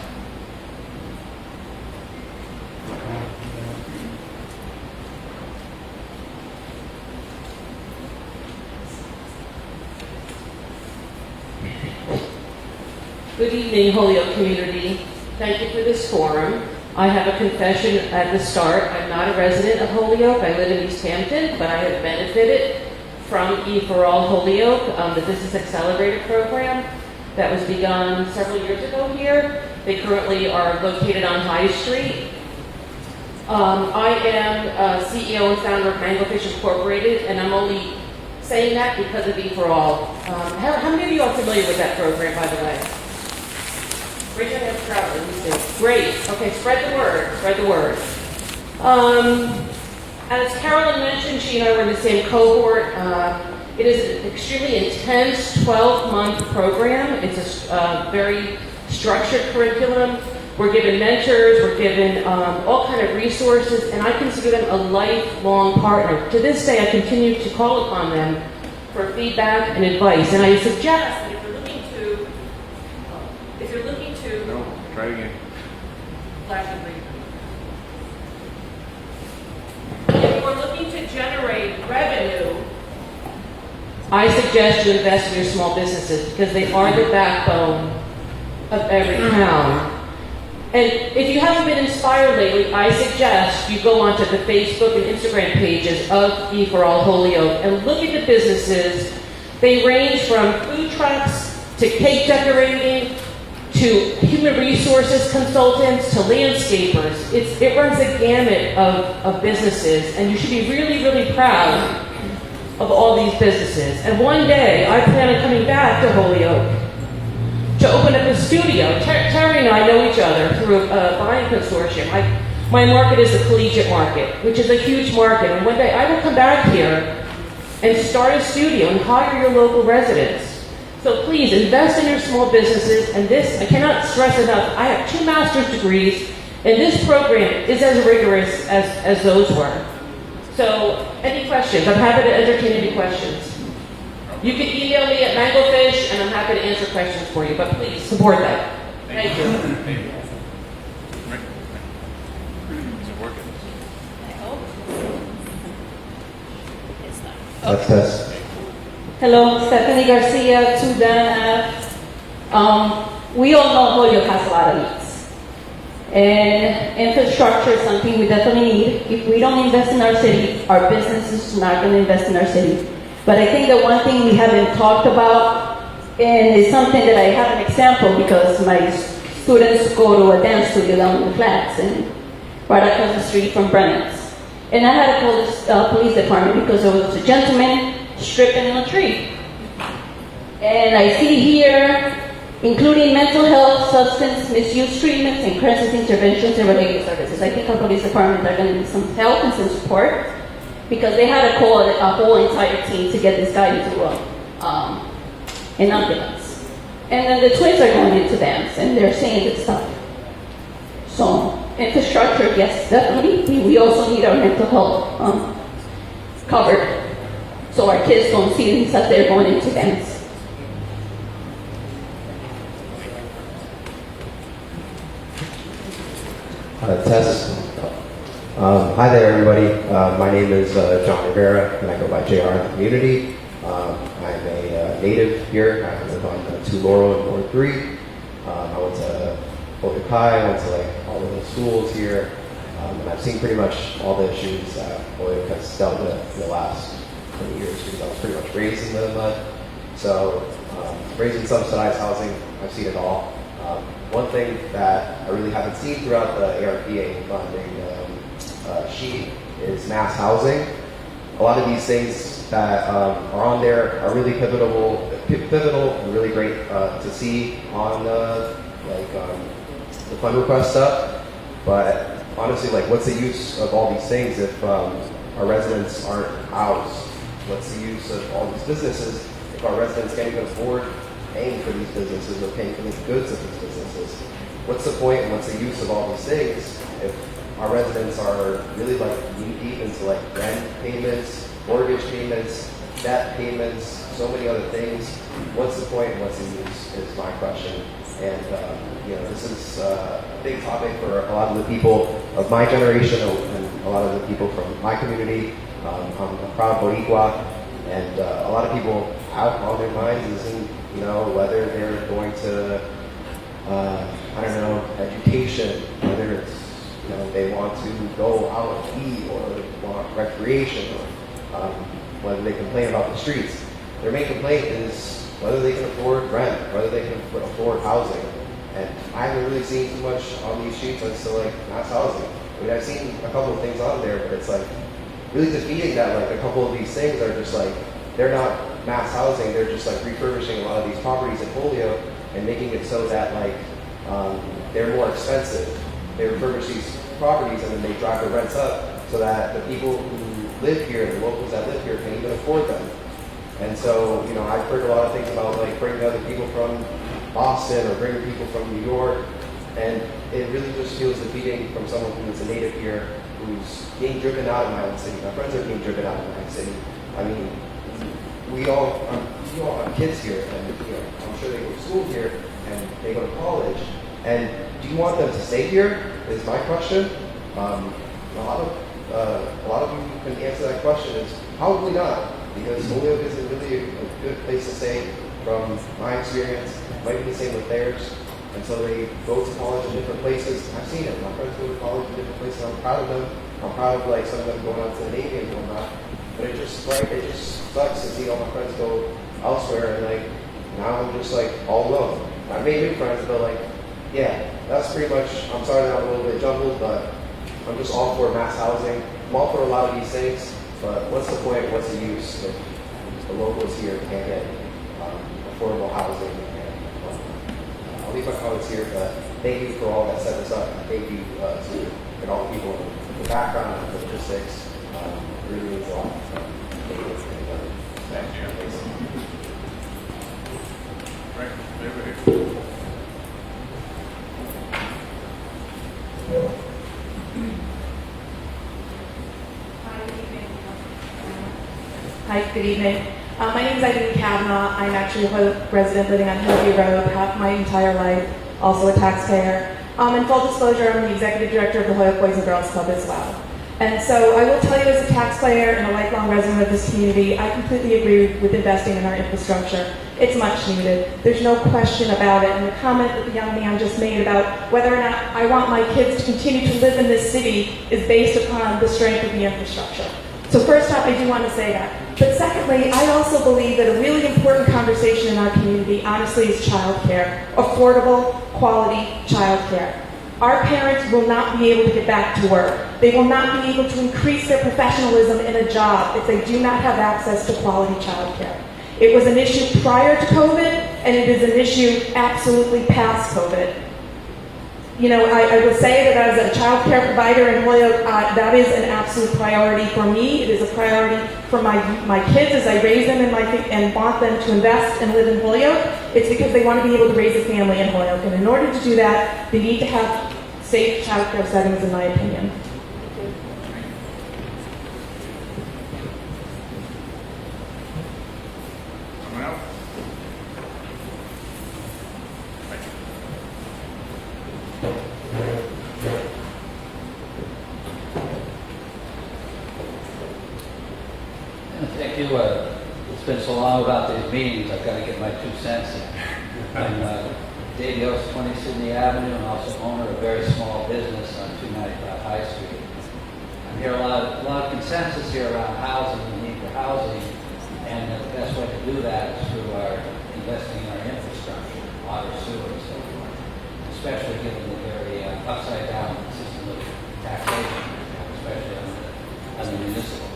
Good evening, Holyoke community. Thank you for this forum. I have a confession at the start. I'm not a resident of Holyoke. I live in East Hampton, but I have benefited from E for All Holyoke, the Business Accelerator program that was begun several years ago here. They currently are located on High Street. I am CEO and founder of Manglefish Incorporated, and I'm only saying that because of E for All. How many of you are familiar with that program, by the way? Raise your hand proudly. Let me see. Great. Okay, spread the word. Spread the word. As Carolyn mentioned, she and I were in the same cohort. It is an extremely intense 12-month program. It's a very structured curriculum. We're given mentors, we're given all kind of resources, and I consider them a lifelong partner. To this day, I continue to call upon them for feedback and advice. And I suggest that if you're looking to, No, try it again. flash and read. If you are looking to generate revenue, I suggest you invest in your small businesses because they are the backbone of every town. And if you haven't been inspired lately, I suggest you go onto the Facebook and Instagram pages of E for All Holyoke and look at the businesses. They range from food trucks to cake decorating to human resources consultants to landscapers. It runs a gamut of businesses, and you should be really, really proud of all these businesses. And one day, I plan on coming back to Holyoke to open up a studio. Terry and I know each other through a buying consortium. My market is the collegiate market, which is a huge market. And one day I will come back here and start a studio and hire your local residents. So please invest in your small businesses. And this, I cannot stress enough, I have 2 master's degrees, and this program is as rigorous as those were. So any questions? I'm happy to entertain any questions. You can email me at Manglefish, and I'm happy to answer questions for you, but please support that. Thank you. Thank you. Right. Is it working? Test. Hello, Stephanie Garcia, 2 Dan Ave. We all know Holyoke has a lot of needs. And infrastructure is something we definitely need. If we don't invest in our city, our businesses are not going to invest in our city. But I think the one thing we haven't talked about, and it's something that I have an example because my students go to a dance studio down in the flats and right across the street from Brennan's. And I had to call the police department because there was a gentleman stripping in a tree. And I see here, including mental health, substance misuse treatments, and crisis interventions and related services. I think our police department are going to need some help and some support because they had to call a whole entire team to get this guy into an ambulance. And then the twins are going into dance and they're saying this stuff. So infrastructure, yes, definitely. We also need our mental health covered so our kids don't see things as they're going into dance. Test. Hi there, everybody. My name is John Rivera, and I go by JR in the community. I'm a native here. I live on 2 Laurel and Ward 3. I went to Holyoke High. I went to all of the schools here, and I've seen pretty much all the issues that Holyoke has dealt with in the last 20 years because I was pretty much raised in the mud. So, raised in subsidized housing, I've seen it all. One thing that I really haven't seen throughout the ARPA funding sheet is mass housing. A lot of these things that are on there are really pivotal and really great to see on the fund request stuff. But honestly, what's the use of all these things if our residents aren't housed? What's the use of all these businesses if our residents can't even afford paying for these businesses or paying for the goods of these businesses? What's the point and what's the use of all these things if our residents are really knee deep into rent payments, mortgage payments, debt payments, so many other things? What's the point and what's the use is my question. And this is a big topic for a lot of the people of my generation and a lot of the people from my community. I'm a proud Boricua, and a lot of people have on their minds isn't whether they're going to, education, whether it's You know, they want to go out and eat or want recreation, or whether they complain about the streets. Their main complaint is whether they can afford rent, whether they can afford housing. And I haven't really seen too much on these streets as to like mass housing. I mean, I've seen a couple of things on there, but it's like really defeating that like a couple of these things are just like, they're not mass housing, they're just like refurbishing a lot of these properties in Holyoke and making it so that like they're more expensive. They refurbish these properties and then they drive the rents up so that the people who live here, the locals that live here, can even afford them. And so, you know, I've heard a lot of things about like bringing other people from Boston or bringing people from New York, and it really just feels defeating from someone who's a native here, who's being driven out of my own city. My friends are being driven out of my city. I mean, we all have kids here, and you know, I'm sure they go to school here and they go to college. And do you want them to stay here? Is my question. A lot of you can answer that question is probably not, because Holyoke isn't really a good place to stay. From my experience, it might be the same with theirs. And so they go to college in different places. I've seen it. My friends go to college in different places. I'm proud of them. I'm proud of like some of them going out to the Navy and whatnot. But it just sucks to see all my friends go elsewhere, and like now I'm just like all alone. I made new friends, but like, yeah, that's pretty much. I'm sorry that I'm a little bit jumbled, but I'm just all for mass housing. I'm all for a lot of these things, but what's the point? What's the use if the locals here can't get affordable housing? And I'll leave my comments here, but thank you for all that set us up. Thank you to all the people in the background and the logistics. It really means a lot. Thank you. Thank you. Right, there. Hi, good evening. My name is Eileen Kavanaugh. I'm actually a Holyoke resident living on Hillview Road half my entire life, also a taxpayer. In full disclosure, I'm the executive director of the Holyoke Boys and Girls Club as well. And so I will tell you, as a taxpayer and a lifelong resident of this community, I completely agree with investing in our infrastructure. It's much needed. There's no question about it. And the comment that the young man just made about whether or not I want my kids to continue to live in this city is based upon the strength of the infrastructure. So first off, I do want to say that. But secondly, I also believe that a really important conversation in our community, honestly, is childcare. Affordable, quality childcare. Our parents will not be able to get back to work. They will not be able to increase their professionalism in a job if they do not have access to quality childcare. It was an issue prior to COVID, and it is an issue absolutely past COVID. You know, I will say that as a child care provider in Holyoke, that is an absolute priority for me. It is a priority for my kids as I raise them and want them to invest and live in Holyoke. It's because they want to be able to raise a family in Holyoke. And in order to do that, they need to have safe child care settings, in my opinion. Someone else? Thank you. It's been so long about these meetings, I've got to get my 2 cents in. I'm Dave Yost, 20 Sydney Avenue, and also owner of a very small business on 295 High Street. I hear a lot of consensus here around housing, the need for housing, and the best way to do that is through our investing in our infrastructure, water, sewer, and so forth, especially given the very upside down system of taxation, especially on the municipal level.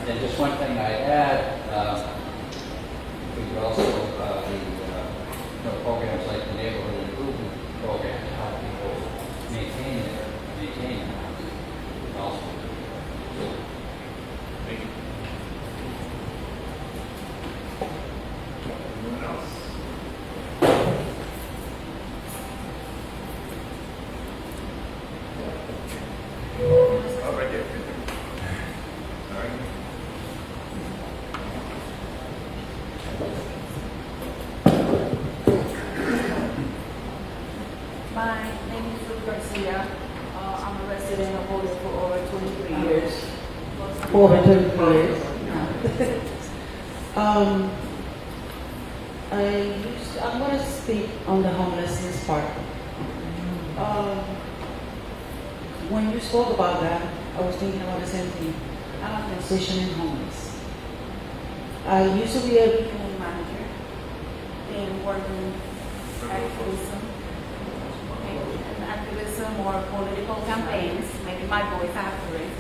And just one thing I add, we could also programs like the neighborhood improvement program to help people maintain their housing. Also, Thank you. Anyone else? Oh, right there. Sorry. My name is Ruth Garcia. I'm a resident of Holyoke for over 23 years. Over 23 years. I'm going to speak on the homelessness part. when you spoke about that, I was thinking about the same thing. I'm a transitioning homeless. I used to be a community manager in working activism or political campaigns, maybe my voice after it.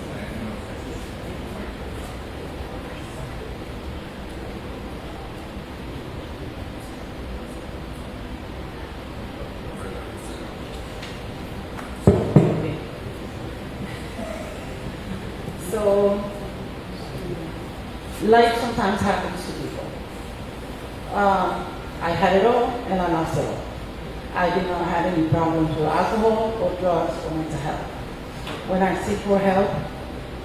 So, life sometimes happens to people. I had it all and I lost it all. I did not have any problems with alcohol or drugs or mental health. When I seek for help,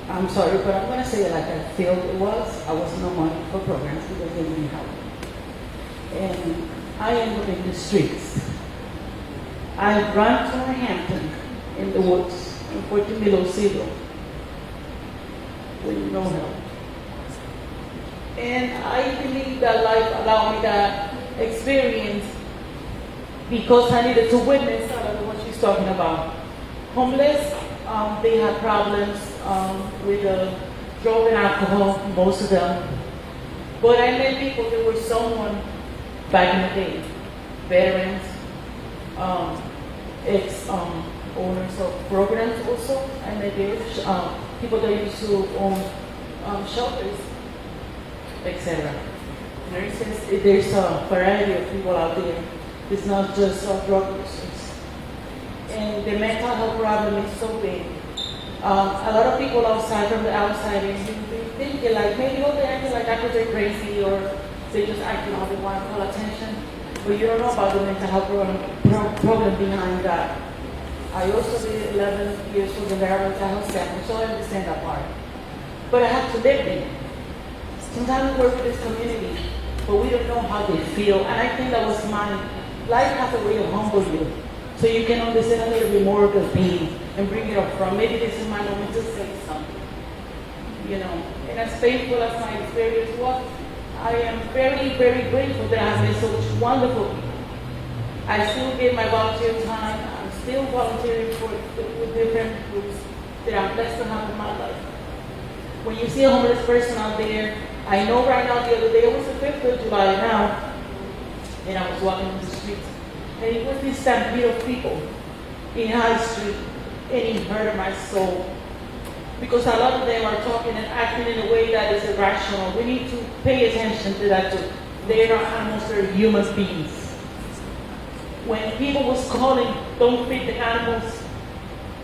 I'm sorry, but I'm going to say it like I feel it was. I was no money for programs because they didn't help. And I ended up in the streets. I ran to Northampton in the woods in 14 below zero with no help. And I believe that life allowed me that experience because I needed to witness what she's talking about. Homeless, they had problems with drug and alcohol, most of them. But I met people that were someone back in the day, veterans, ex-owners of programs also. I met people that used to own shelters, etc. There's a variety of people out there. It's not just drug users. And the mental health problem is so big. A lot of people outside, from the outside, and you think like maybe they're acting like that because they're crazy or they just acting how they want to call attention. But you don't know about the mental health problem behind that. I also did 11 years for the mental health center, so I understand that part. But I have to live in it. Sometimes we work with this community, but we don't know how they feel. And I think that was mine. Life has a way of humble you, so you can understand a little bit more of the pain and bring it up from. Maybe this is my moment to say something, you know. And as painful as my experience was, I am very, very grateful that I have met such wonderful people. I still give my volunteer time. I'm still volunteering with different groups that I'm blessed to have in my life. When you see a homeless person out there, I know right now, the other day, it was the 5th of July now, and I was walking in the streets, and it was this stampede of people in High Street, and it hurt my soul. Because a lot of them are talking and acting in a way that is irrational. We need to pay attention to that too. They are not animals, they're human beings. When people was calling, don't feed the animals,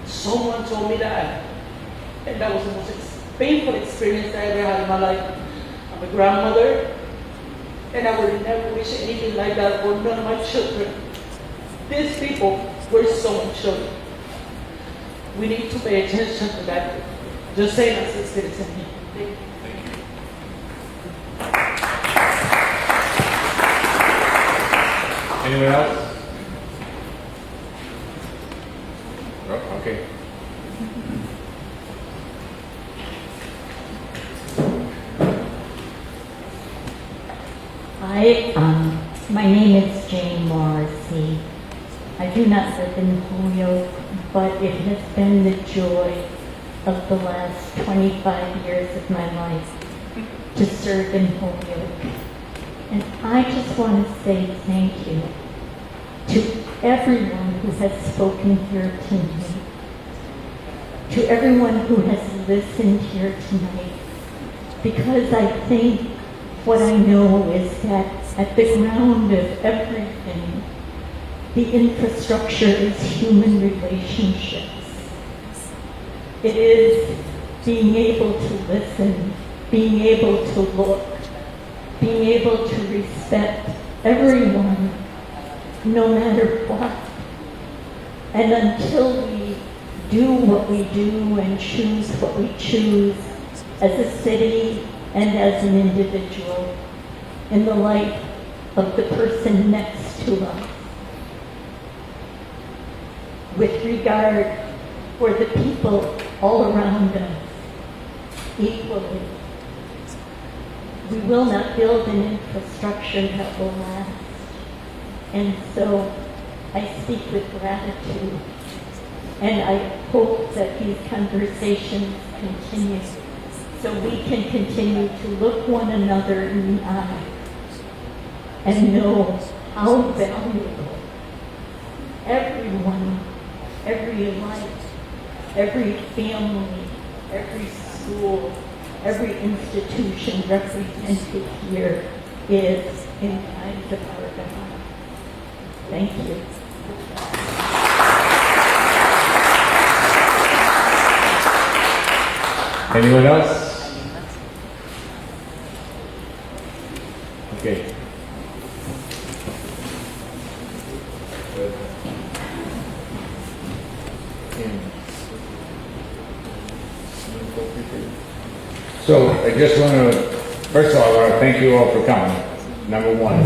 someone told me that. And that was the most painful experience I ever had in my life. I'm a grandmother, and I would never wish anything like that for none of my children. These people were someone's children. We need to pay attention to that. Just saying as a citizen. Thank you. Anyone else? Oh, okay. Hi, my name is Jane Morrissey. I do not live in Holyoke, but it has been the joy of the last 25 years of my life to serve in Holyoke. And I just want to say thank you to everyone who has spoken here tonight, to everyone who has listened here tonight, because I think what I know is that at the ground of everything, the infrastructure is human relationships. It is being able to listen, being able to look, being able to respect everyone, no matter what. And until we do what we do and choose what we choose as a city and as an individual in the light of the person next to us, with regard for the people all around us equally, we will not build an infrastructure that will last. And so I speak with gratitude And I hope that these conversations continue so we can continue to look one another in the eye and know how valuable everyone, every life, every family, every school, every institution represented here is in times of our God. Thank you. Anyone else? Okay. So I just want to, first of all, I want to thank you all for coming. Number one,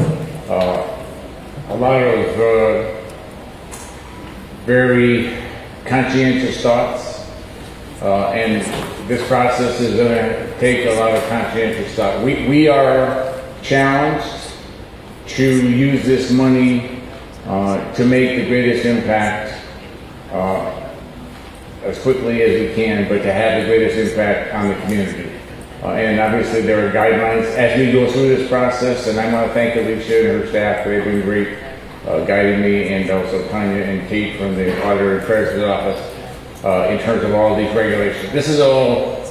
a lot of very conscientious thoughts, and this process is going to take a lot of conscientious thought. We are challenged to use this money to make the greatest impact as quickly as we can, but to have the greatest impact on the community. And obviously there are guidelines as we go through this process, and I want to thank Alicia and her staff. They've been great guiding me, and also Tanya and Kate from the Auditor and Treasurer's Office in terms of all these regulations. This is all,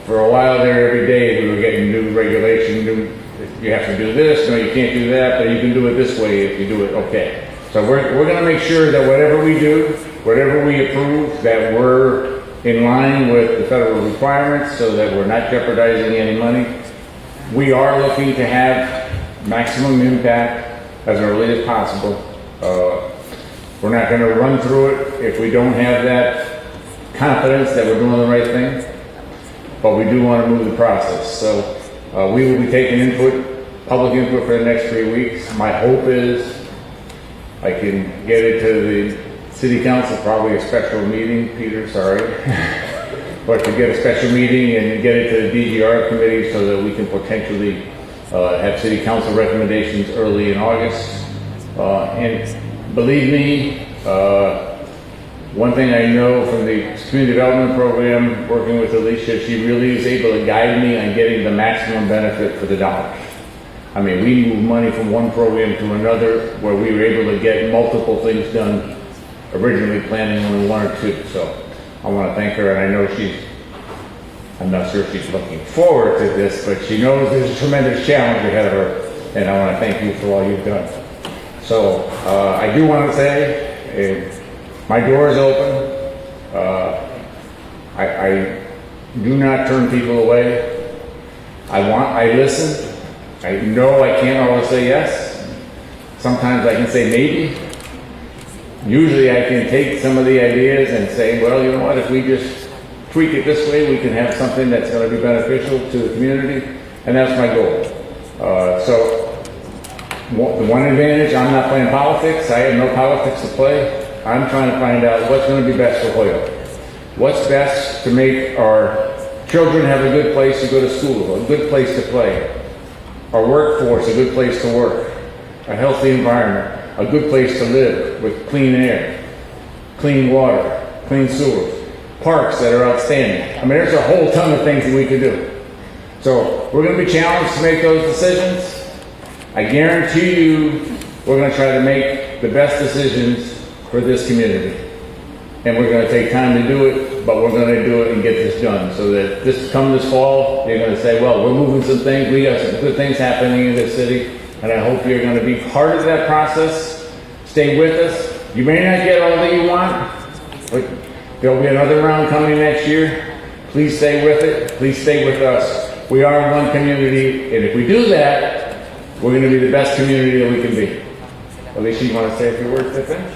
for a while there every day we were getting new regulation, you have to do this, no you can't do that, but you can do it this way if you do it okay. So we're going to make sure that whatever we do, whatever we approve, that we're in line with the federal requirements so that we're not jeopardizing any money. We are looking to have maximum impact as early as possible. We're not going to run through it if we don't have that confidence that we're doing the right thing, but we do want to move the process. So we will be taking input, public input for the next 3 weeks. My hope is I can get it to the City Council, probably a special meeting, Peter, sorry. But to get a special meeting and get it to the DGR committee so that we can potentially have City Council recommendations early in August. And believe me, one thing I know from the community development program, working with Alicia, she really is able to guide me on getting the maximum benefit for the dollars. I mean, we move money from one program to another where we were able to get multiple things done, originally planning only one or two. So I want to thank her, and I know I'm not sure if she's looking forward to this, but she knows there's a tremendous challenge ahead of her, and I want to thank you for all you've done. So I do want to say, my door is open. I do not turn people away. I listen. I know I can't always say yes. Sometimes I can say maybe. Usually I can take some of the ideas and say, well, you know what, if we just tweak it this way, we can have something that's going to be beneficial to the community, and that's my goal. So the one advantage, I'm not playing politics. I have no politics to play. I'm trying to find out what's going to be best for Holyoke. What's best to make our children have a good place to go to school, a good place to play, our workforce a good place to work, a healthy environment, a good place to live with clean air, clean water, clean sewers, parks that are outstanding. I mean, there's a whole ton of things that we could do. So we're going to be challenged to make those decisions. I guarantee you we're going to try to make the best decisions for this community. And we're going to take time to do it, but we're going to do it and get this done so that this fall, you're going to say, well, we're moving some things. We got some good things happening in this city. And I hope you're going to be part of that process. Stay with us. You may not get all that you want, but there'll be another round coming next year. Please stay with it. Please stay with us. We are one community, and if we do that, we're going to be the best community that we can be. Alicia, you want to say a few words to finish?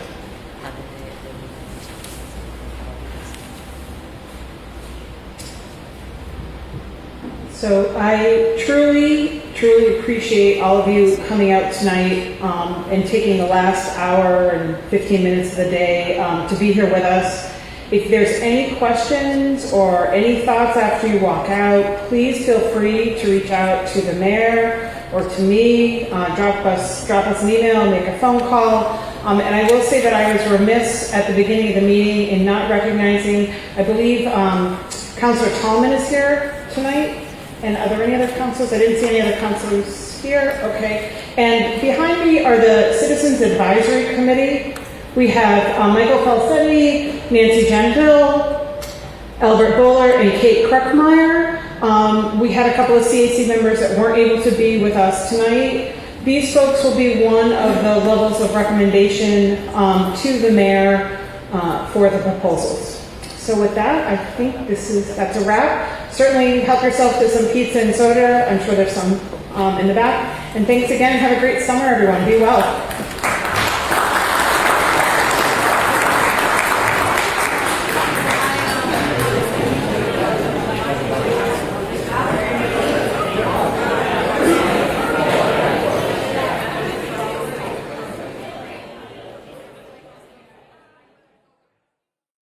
So I truly appreciate all of you coming out tonight and taking the last hour and 15 minutes of the day to be here with us. If there's any questions or any thoughts after you walk out, please feel free to reach out to the mayor or to me. Drop us an email, make a phone call. And I will say that I was remiss at the beginning of the meeting in not recognizing, I believe Councilor Tallman is here tonight. And are there any other councilors? I didn't see any other councilors here. Okay. And behind me are the Citizens Advisory Committee. We have Michael Falsetti, Nancy Gentile, Albert Bowler, and Kate Kruckmeyer. We had a couple of CAC members that weren't able to be with us tonight. These folks will be one of the levels of recommendation to the mayor for the proposals. So with that, I think that's a wrap. Certainly help yourself to some pizza and soda. I'm sure there's some in the back. And thanks again. Have a great summer, everyone. Be well.